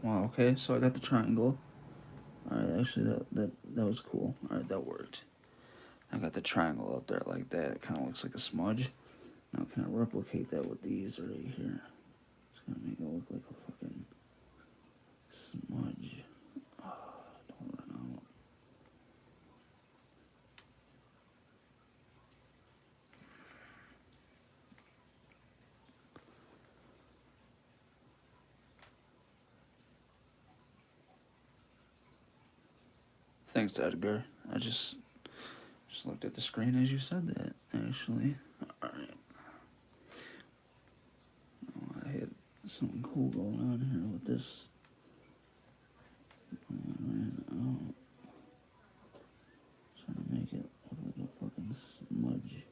Wow, okay, so I got the triangle. Alright, actually that was cool. Alright, that worked. I got the triangle up there like that. It kind of looks like a smudge. Now can I replicate that with these right here? It's gonna make it look like a fucking smudge. Oh, don't run out. Thanks, Edgar. I just looked at the screen as you said that, actually. Alright. Oh, I had something cool going on here with this. Oh, trying to make it look like a fucking smudge.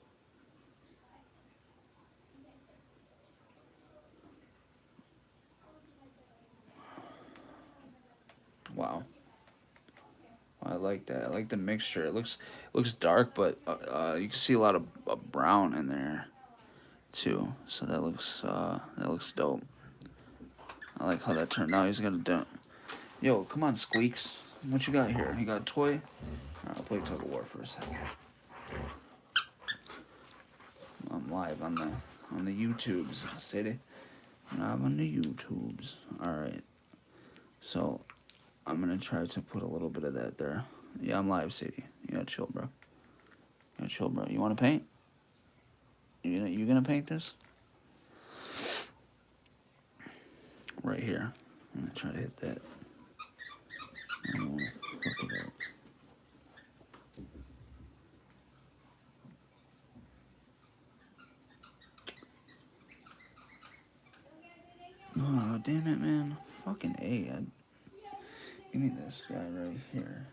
Wow. I like that. I like the mixture. It looks dark, but you can see a lot of brown in there too. So that looks dope. I like how that turned out. He's got a dent. Yo, come on, Squeaks. What you got here? You got a toy? Alright, I'll play tug of war for a second. I'm live on the YouTubes, city. Live on the YouTubes. Alright. So I'm gonna try to put a little bit of that there. Yeah, I'm live, Sadie. You gotta chill, bro. You gotta chill, bro. You wanna paint? You gonna paint this? Right here. I'm gonna try to hit that. I don't wanna fuck it up. Oh, damn it, man. Fucking A. Give me this guy right here.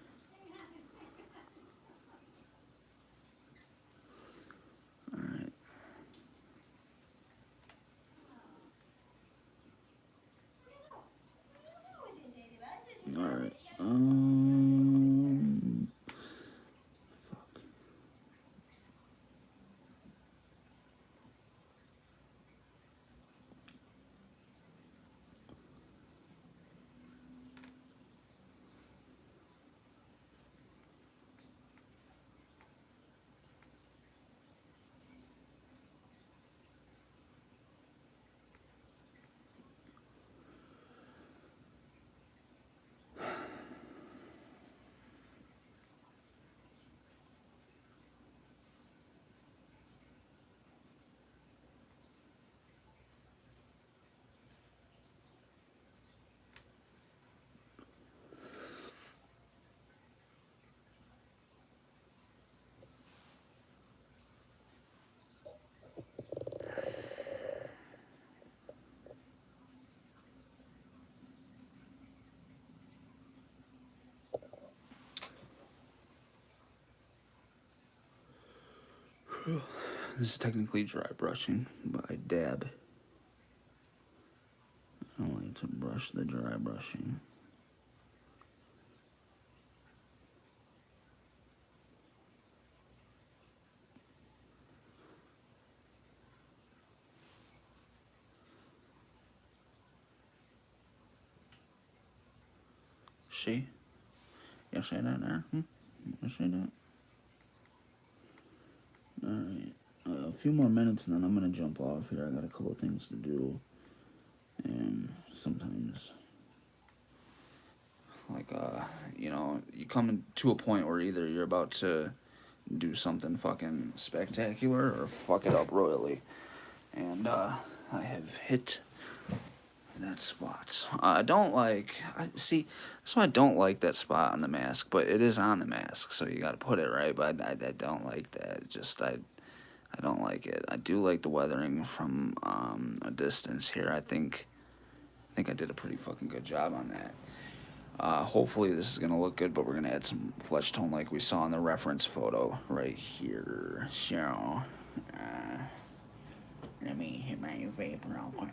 Alright. Alright. Fuck. This is technically dry brushing, but I dab. I like to brush the dry brushing. See? You see that there? You see that? Alright. A few more minutes and then I'm gonna jump off here. I got a couple of things to do. And sometimes, like, you know, you come to a point where either you're about to do something fucking spectacular or fuck it up royally. And, I have hit that spot. I don't like, see, that's why I don't like that spot on the mask, but it is on the mask, so you gotta put it right, but I don't like that. I don't like it. I do like the weathering from a distance here. I think I did a pretty fucking good job on that. Hopefully this is gonna look good, but we're gonna add some flesh tone like we saw in the reference photo right here. So, let me hit my vapor real quick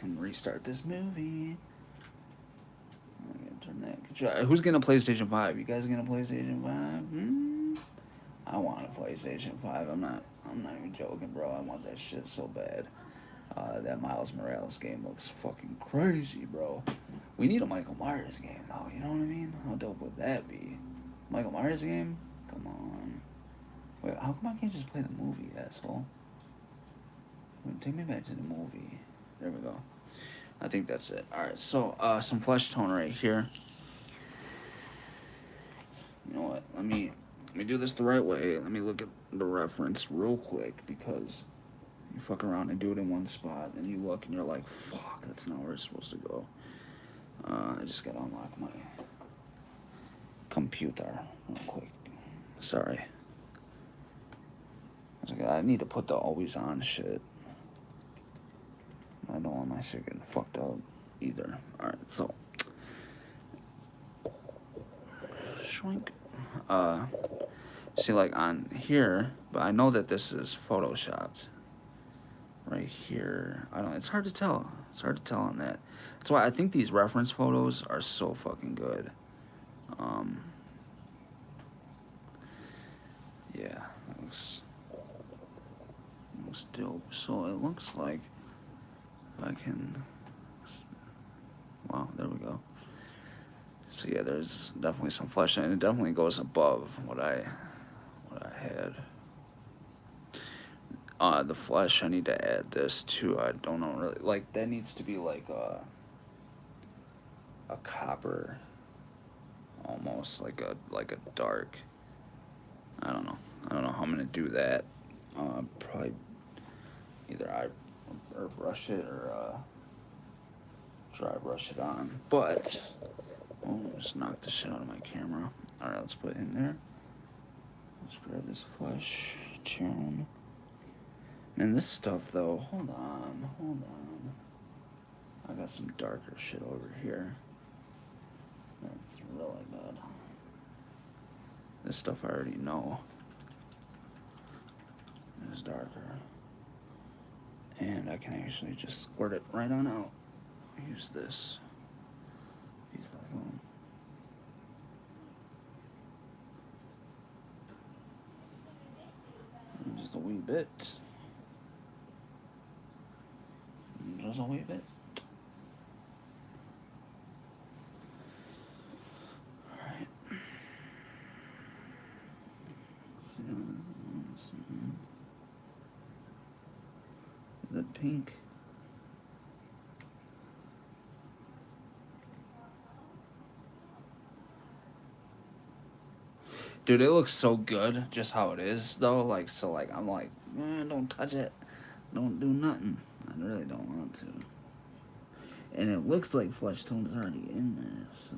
and restart this movie. I'm gonna turn that. Who's getting a PlayStation 5? You guys getting a PlayStation 5? I want a PlayStation 5. I'm not even joking, bro. I want that shit so bad. That Miles Morales game looks fucking crazy, bro. We need a Michael Myers game, though. You know what I mean? How dope would that be? Michael Myers game? Come on. Wait, how come I can't just play the movie, asshole? Wait, take me back to the movie. There we go. I think that's it. Alright, so, some flesh tone right here. You know what? Let me do this the right way. Let me look at the reference real quick, because you fuck around and do it in one spot, and you look and you're like, fuck, that's not where it's supposed to go. I just gotta unlock my computer real quick. Sorry. I need to put the always on shit. I don't want my shit getting fucked up either. Alright, so. Shrink. See, like on here, but I know that this is photoshopped. Right here. It's hard to tell. It's hard to tell on that. That's why I think these reference photos are so fucking good. Yeah, that looks dope. So it looks like if I can, wow, there we go. So yeah, there's definitely some flesh, and it definitely goes above what I had. The flesh, I need to add this too. I don't know really, like, that needs to be like a copper, almost like a dark. I don't know how I'm gonna do that. Probably either I brush it or dry brush it on. But just knock the shit out of my camera. All right, let's put it in there. Let's grab this flesh tone. And this stuff, though, hold on. I got some darker shit over here. That's really good. This stuff I already know is darker. And I can actually just squirt it right on out. Use this. Use that one. Just a wee bit. Just a wee bit. Alright. Is it pink? Dude, it looks so good just how it is, though. Like, so, like, I'm like, don't touch it. Don't do nothing. I really don't want to. And it looks like flesh tone's already in there, so.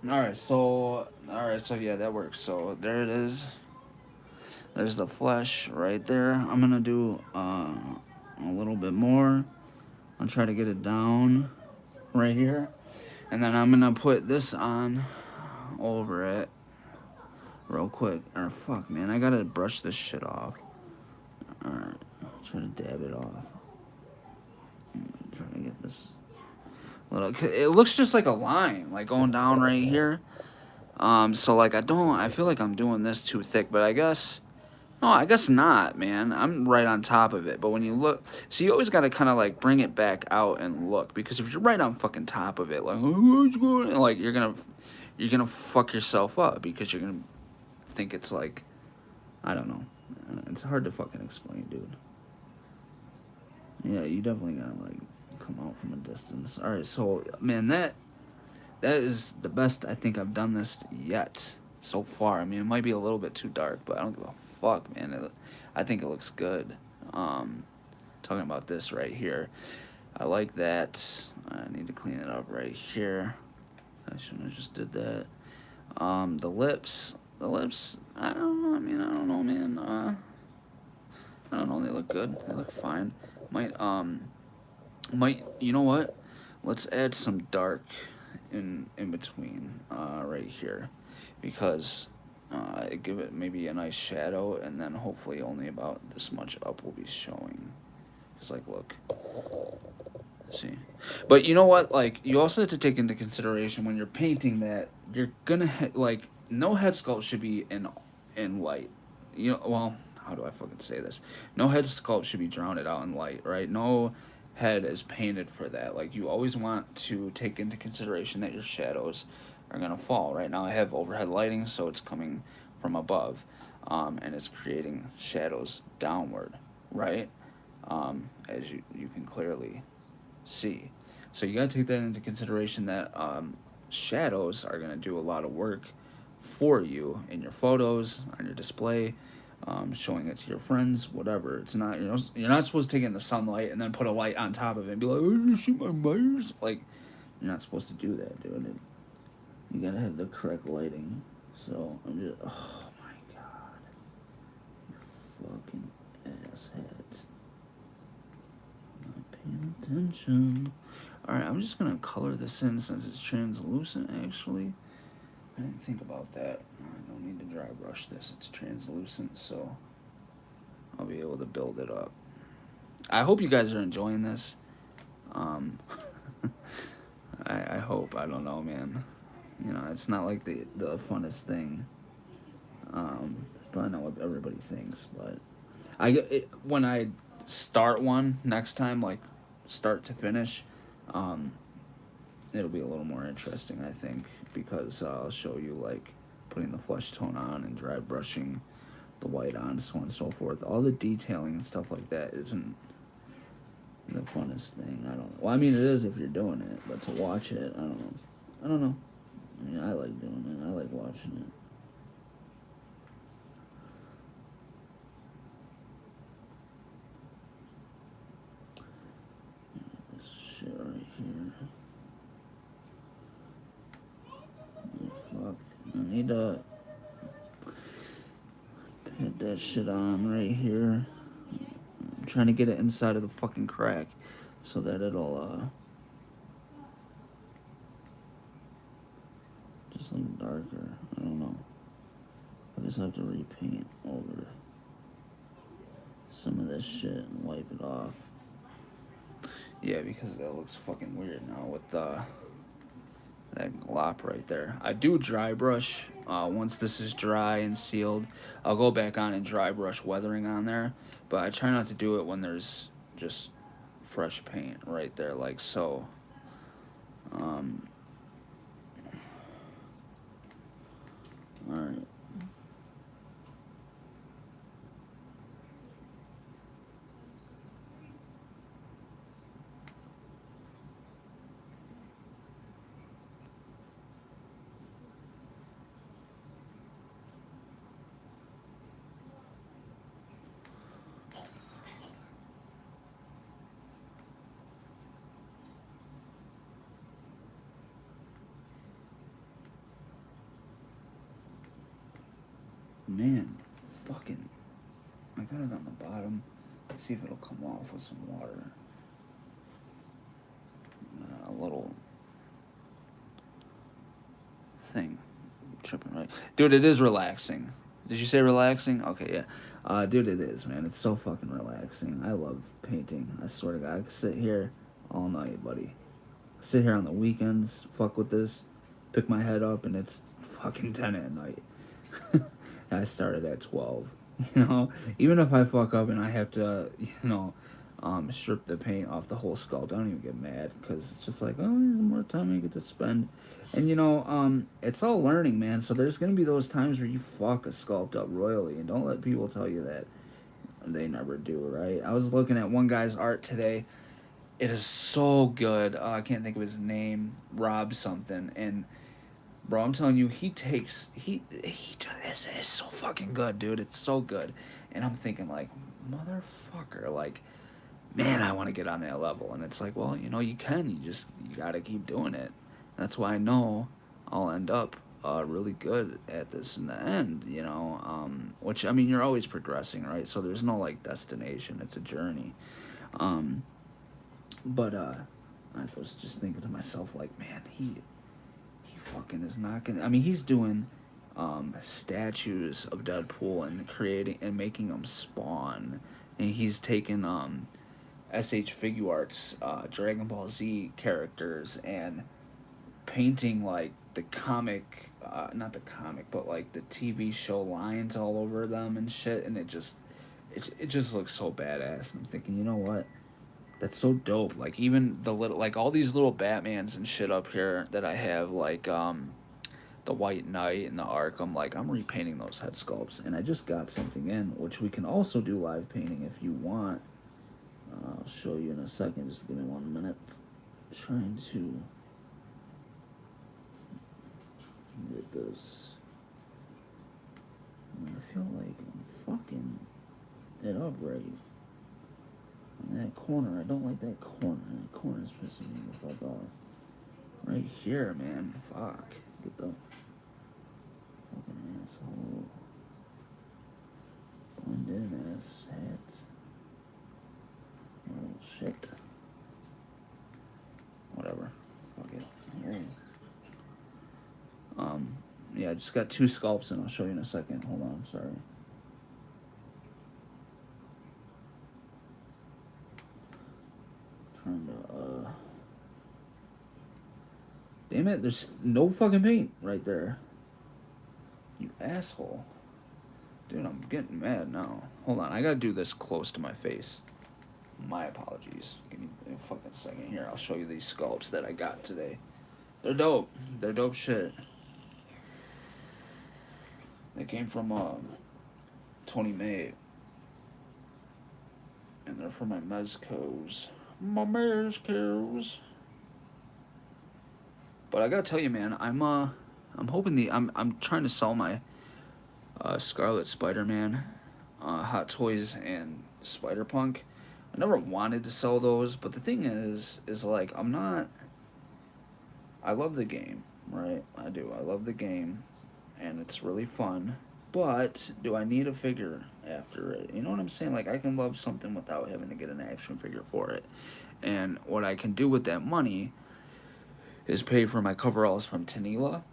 Alright, so yeah, that works. So there it is. There's the flesh right there. I'm gonna do a little bit more. I'll try to get it down right here. And then I'm gonna put this on over it real quick. Or fuck, man, I gotta brush this shit off. Alright, try to dab it off. Trying to get this little. It looks just like a line, like going down right here. So like I feel like I'm doing this too thick, but I guess. No, I guess not, man. I'm right on top of it. But when you look, so you always got to kind of like bring it back out and look, because if you're right on fucking top of it, like what's going on? Like you're gonna fuck yourself up because you're gonna think it's like, I don't know. It's hard to fucking explain, dude. Yeah, you definitely gotta like come out from a distance. All right, so man, that is the best I think I've done this yet so far. I mean, it might be a little bit too dark, but I don't give a fuck, man. I think it looks good. Talking about this right here, I like that. I need to clean it up right here. I shouldn't have just did that. The lips, I don't know. I mean, I don't know, man. I don't know. They look good. They look fine. Might. You know what? Let's add some dark in between right here, because give it maybe a nice shadow, and then hopefully only about this much up will be showing. Just like, look, see. But you know what? Like, you also have to take into consideration when you're painting that you're gonna like, no head sculpt should be in light. You know, well, how do I fucking say this? No head sculpt should be drowned out in light, right? No head is painted for that. Like, you always want to take into consideration that your shadows are gonna fall. Right now I have overhead lighting, so it's coming from above, and it's creating shadows downward, right? As you can clearly see. So you gotta take that into consideration, that shadows are gonna do a lot of work for you in your photos, on your display, showing it to your friends, whatever. It's not, you're not supposed to take it in the sunlight and then put a light on top of it and be like, oh, you see my Myers? Like, you're not supposed to do that, dude. You gotta have the correct lighting. So I'm just, oh my god, you fucking asshat. Not paying attention. Alright, I'm just gonna color this in since it's translucent, actually. I didn't think about that. I don't need to dry brush this. It's translucent, so I'll be able to build it up. I hope you guys are enjoying this. I hope. I don't know, man. You know, it's not like the funnest thing. But I know what everybody thinks. But when I start one next time, like start to finish, it'll be a little more interesting, I think, because I'll show you like putting the flesh tone on and dry brushing the white on, so on and so forth. All the detailing and stuff like that isn't the funnest thing. I don't. Well, I mean, it is if you're doing it, but to watch it, I don't know. I don't know. I mean, I like doing it. I like watching it. This shit right here. Oh, fuck. I need to put that shit on right here. I'm trying to get it inside of the fucking crack so that it'll just look darker. I don't know. I just have to repaint over some of this shit and wipe it off. Yeah, because that looks fucking weird now with that glop right there. I do dry brush. Once this is dry and sealed, I'll go back on and dry brush weathering on there. But I try not to do it when there's just fresh paint right there, like so. Alright. man, fucking, I got it on the bottom. See if it'll come off with some water. A little thing. Tripping, right? Dude, it is relaxing. Did you say relaxing? Okay, yeah. Dude, it is, man. It's so fucking relaxing. I love painting. I swear to God, I could sit here all night, buddy. Sit here on the weekends, fuck with this, pick my head up, and it's fucking 10 at night. I started at 12. You know, even if I fuck up and I have to, strip the paint off the whole sculpt, I don't even get mad, because it's just like, oh, there's more time I get to spend. And, it's all learning, man, so there's going to be those times where you fuck a sculpt up royally, and don't let people tell you that. They never do, right? I was looking at one guy's art today. It is so good. I can't think of his name. Rob something. And, bro, I'm telling you, he just is so fucking good, dude. It's so good. And I'm thinking, like, motherfucker, like, man, I want to get on that level. And it's like, well, you can. You got to keep doing it. That's why I know I'll end up really good at this in the end, which, I mean, you're always progressing, right? So there's no, like, destination. It's a journey. But I was just thinking to myself, like, man, he fucking is not gonna. I mean, he's doing statues of Deadpool and creating and making them spawn, and he's taken SH Figure Arts Dragon Ball Z characters and painting like the comic, not the comic, but like the TV show lines all over them and shit, and it just looks so badass. And I'm thinking, you know what? That's so dope. Like, even the little, like, all these little Batmans and shit up here that I have, like, the White Knight and the Arkham, like, I'm repainting those head sculpts. And I just got something in, which we can also do live painting if you want. I'll show you in a second. Just give me 1 minute. Trying to get this. I feel like I'm fucking it up right. That corner, I don't like that corner. That corner's pissing me the fuck off. Right here, man. Fuck. Get the fucking asshole. Blend in ass hat. Oh, shit. Whatever. Fuck it. Yeah, I just got 2 sculpts and I'll show you in a second. Hold on, sorry. Damn it, there's no fucking paint right there. You asshole. Dude, I'm getting mad now. Hold on, I gotta do this close to my face. My apologies. Give me a fucking second here. I'll show you these sculpts that I got today. They're dope. They're dope shit. They came from Tony May. And they're for my Mezcos. My Mezcos. But I gotta tell you, man, I'm hoping I'm trying to sell my Scarlet Spider-Man, Hot Toys, and Spider-Punk. I never wanted to sell those, but the thing is like, I love the game, right? I do. I love the game, and it's really fun. But do I need a figure after it? You know what I'm saying? Like, I can love something without having to get an action figure for it. And what I can do with that money is pay for my coveralls from Tanila.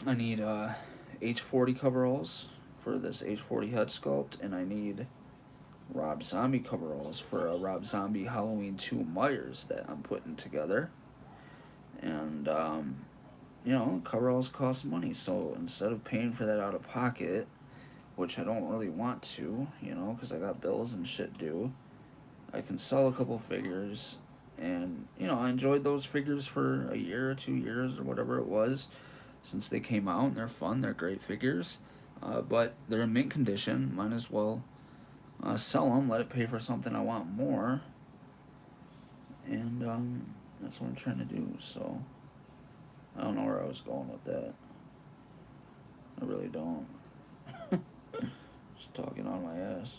I need H40 coveralls for this H40 head sculpt, and I need Rob Zombie coveralls for a Rob Zombie Halloween 2 Myers that I'm putting together. And, coveralls cost money, so instead of paying for that out of pocket, which I don't really want to, because I got bills and shit due, I can sell a couple figures. And, I enjoyed those figures for a year or 2 years or whatever it was since they came out, and they're fun, they're great figures. But they're in mint condition, might as well sell them, let it pay for something I want more. And that's what I'm trying to do, so I don't know where I was going with that. I really don't. Just talking on my ass.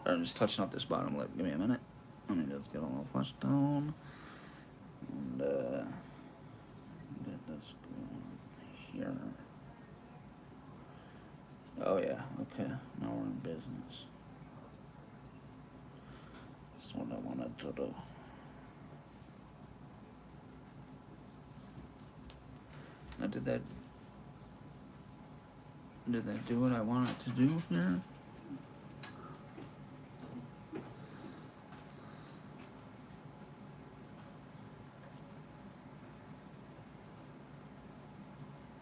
I'm just touching up this bottom lip. Give me a minute. Let me just get a little flush down. And get this going here. Oh yeah, okay. Now we're in business. That's what I wanted to do. Now did that do what I wanted to do here?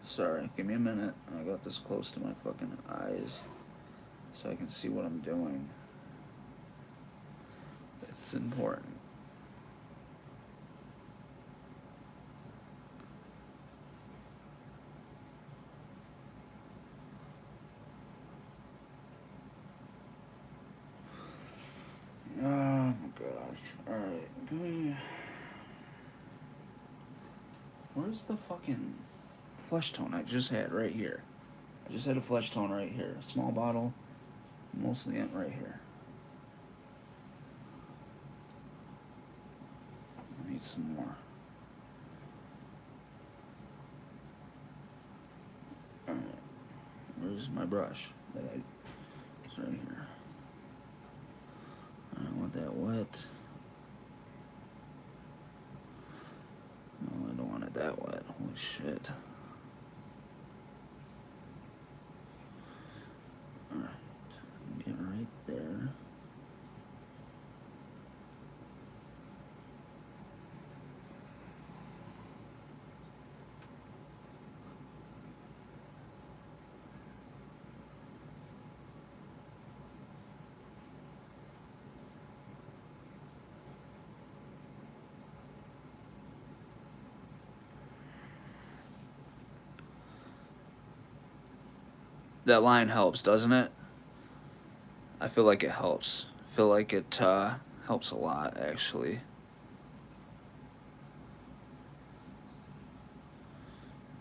Sorry, give me a minute. I got this close to my fucking eyes so I can see what I'm doing. It's important. Oh my gosh. Alright. Where's the fucking flesh tone I just had right here? I just had a flesh tone right here. A small bottle, mostly in right here. I need some more. Alright. Where's my brush? It's right here. I don't want that wet. No, I don't want it that wet. Holy shit. Alright. Get right there. That line helps, doesn't it? I feel like it helps. I feel like it helps a lot, actually.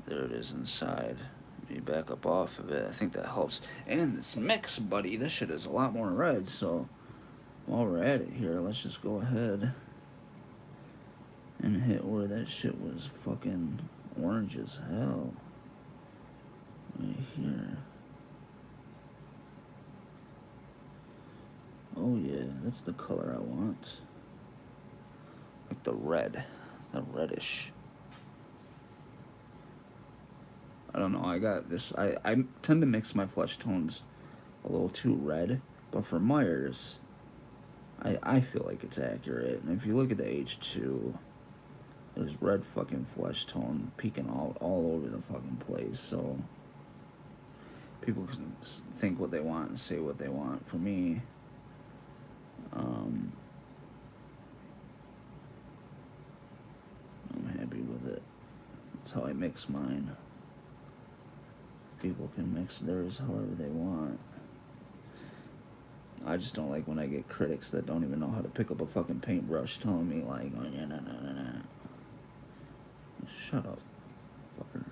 There it is inside. Let me back up off of it. I think that helps. And this mix, buddy, this shit is a lot more red, so while we're at it here, let's just go ahead and hit where that shit was fucking orange as hell. Right here. Oh yeah, that's the color I want. Like the red. The reddish. I don't know, I got this. I tend to mix my flesh tones a little too red, but for Myers, I feel like it's accurate. And if you look at the H2, there's red fucking flesh tone peeking out all over the fucking place, so people can think what they want and say what they want. For me, I'm happy with it. That's how I mix mine. People can mix theirs however they want. I just don't like when I get critics that don't even know how to pick up a fucking paintbrush telling me like, oh yeah, no. Shut up, fucker.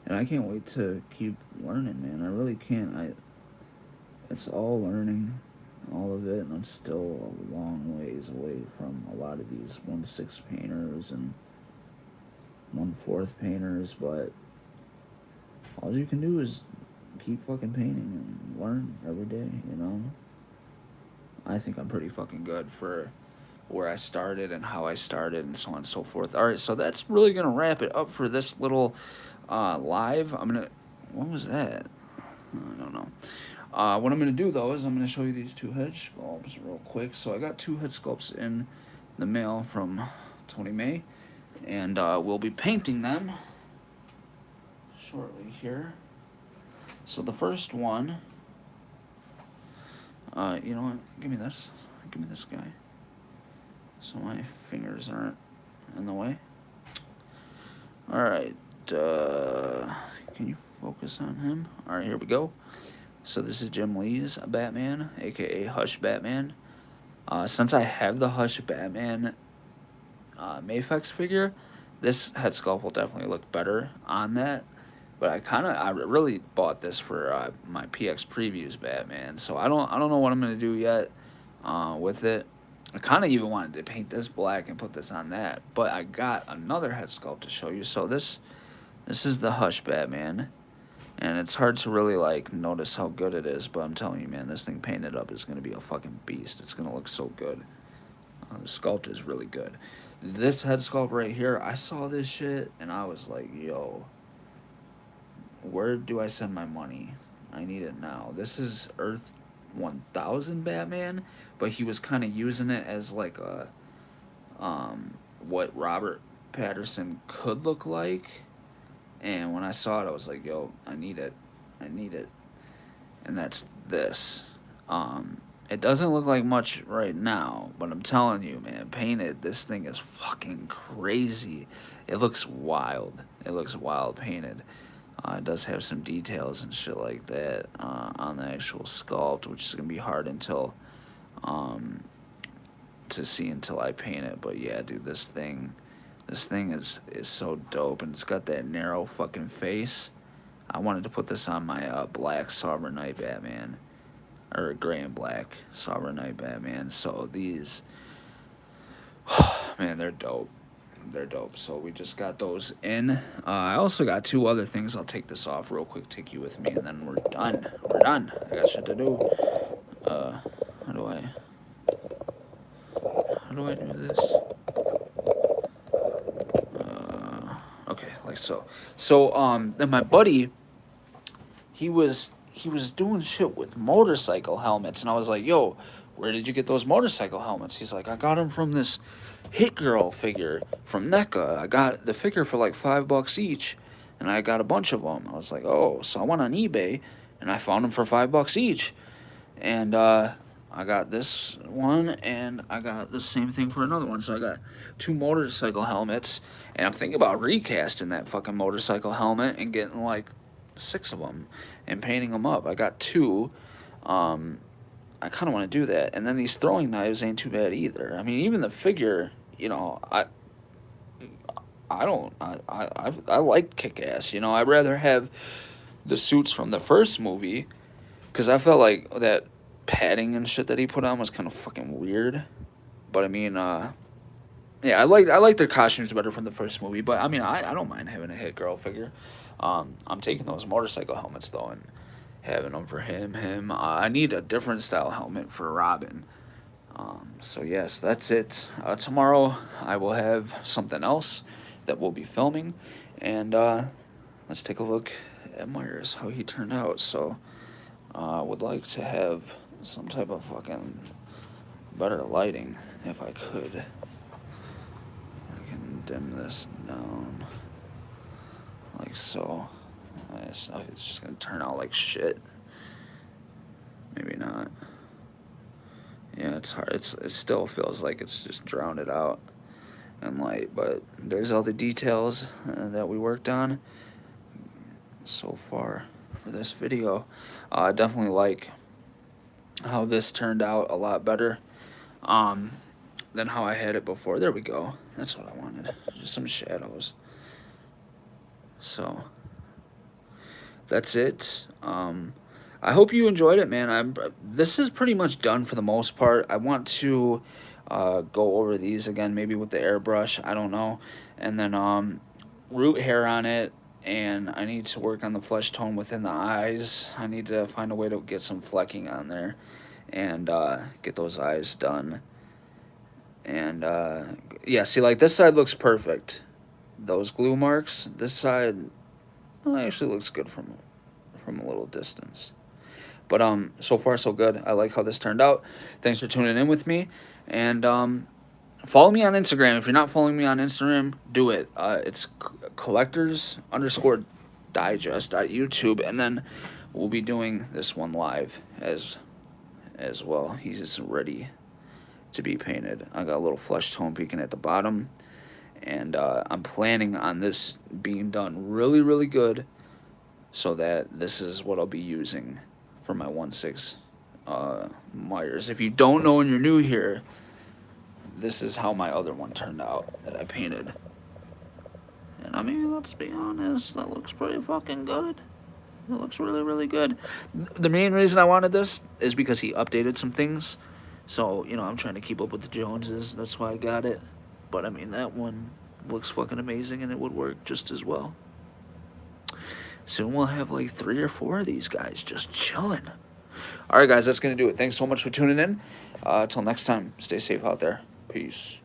And I can't wait to keep learning, man. I really can't. It's all learning, all of it, and I'm still a long ways away from a lot of these 1/6 painters and 1/4 painters, but all you can do is keep fucking painting and learn every day, you know? I think I'm pretty fucking good for where I started and how I started and so on and so forth. All right, so that's really going to wrap it up for this little live. What was that? I don't know. What I'm going to do, though, is I'm going to show you these two head sculpts real quick. So I got two head sculpts in the mail from Tony May, and we'll be painting them shortly here. So the first one, you know what? Give me this. Give me this guy. So my fingers aren't in the way. Alright, can you focus on him? Alright, here we go. So this is Jim Lee's Batman, aka Hush Batman. Since I have the Hush Batman Mafex figure, this head sculpt will definitely look better on that. But I really bought this for my PX Previews Batman. So I don't know what I'm gonna do yet with it. I kind of even wanted to paint this black and put this on that, but I got another head sculpt to show you. So this is the Hush Batman, and it's hard to really like notice how good it is, but I'm telling you, man, this thing painted up is gonna be a fucking beast. It's gonna look so good. The sculpt is really good. This head sculpt right here, I saw this shit and I was like, yo, where do I send my money? I need it now. This is Earth 1000 Batman, but he was kind of using it as like a what Robert Patterson could look like. And when I saw it, I was like, yo, I need it. I need it. And that's this. It doesn't look like much right now, but I'm telling you, man, painted, this thing is fucking crazy. It looks wild. It looks wild painted. It does have some details and shit like that on the actual sculpt, which is going to be hard until to see until I paint it. But yeah, dude, this thing is so dope, and it's got that narrow fucking face. I wanted to put this on my black Sovereign Knight Batman, or gray and black Sovereign Knight Batman. So these, man, they're dope. They're dope. So we just got those in. I also got two other things. I'll take this off real quick, take you with me, and then we're done. We're done. I got shit to do. How do I do this? Okay, like so. So then my buddy, he was doing shit with motorcycle helmets, and I was like, yo, where did you get those motorcycle helmets? He's like, I got them from this Hit Girl figure from NECA. I got the figure for like $5 each, and I got a bunch of them. I was like, oh, so I went on eBay, and I found them for $5 each, and I got this one, and I got the same thing for another one. So I got 2 motorcycle helmets, and I'm thinking about recasting that fucking motorcycle helmet and getting like 6 of them and painting them up. I got 2. I kind of want to do that. And then these throwing knives ain't too bad either. I mean, even the figure, you know, I like Kick-Ass. You know, I'd rather have the suits from the first movie, because I felt like that padding and shit that he put on was kind of fucking weird. But I mean, yeah, I like their costumes better from the first movie. But I mean, I don't mind having a Hit Girl figure. I'm taking those motorcycle helmets though and having them for him. I need a different style helmet for Robin. So yes, that's it. Tomorrow I will have something else that we'll be filming, and let's take a look at Myers, how he turned out. So I would like to have some type of fucking better lighting if I could. I can dim this down like so. It's just gonna turn out like shit. Maybe not. Yeah, it's hard. It still feels like it's just drowned it out in light, but there's all the details that we worked on so far for this video. I definitely like how this turned out a lot better than how I had it before. There we go. That's what I wanted. Just some shadows. So that's it. I hope you enjoyed it, man. This is pretty much done for the most part. I want to go over these again, maybe with the airbrush. I don't know. And then root hair on it. And I need to work on the flesh tone within the eyes. I need to find a way to get some flecking on there and get those eyes done. And yeah, see, like this side looks perfect. Those glue marks. This side actually looks good from a little distance. But so far so good. I like how this turned out. Thanks for tuning in with me, and follow me on Instagram. If you're not following me on Instagram, do it. It's collectors_digest.youtube, and then we'll be doing this one live as well. He's just ready to be painted. I got a little flesh tone peeking at the bottom, and I'm planning on this being done really, really good, so that this is what I'll be using for my 1/6 Myers. If you don't know and you're new here, this is how my other one turned out that I painted. And I mean, let's be honest, that looks pretty fucking good. It looks really, really good. The main reason I wanted this is because he updated some things So, you know, I'm trying to keep up with the Joneses. That's why I got it. But, I mean, that one looks fucking amazing, and it would work just as well. Soon we'll have like 3 or 4 of these guys just chilling. All right, guys, that's going to do it. Thanks so much for tuning in. Till next time, stay safe out there. Peace.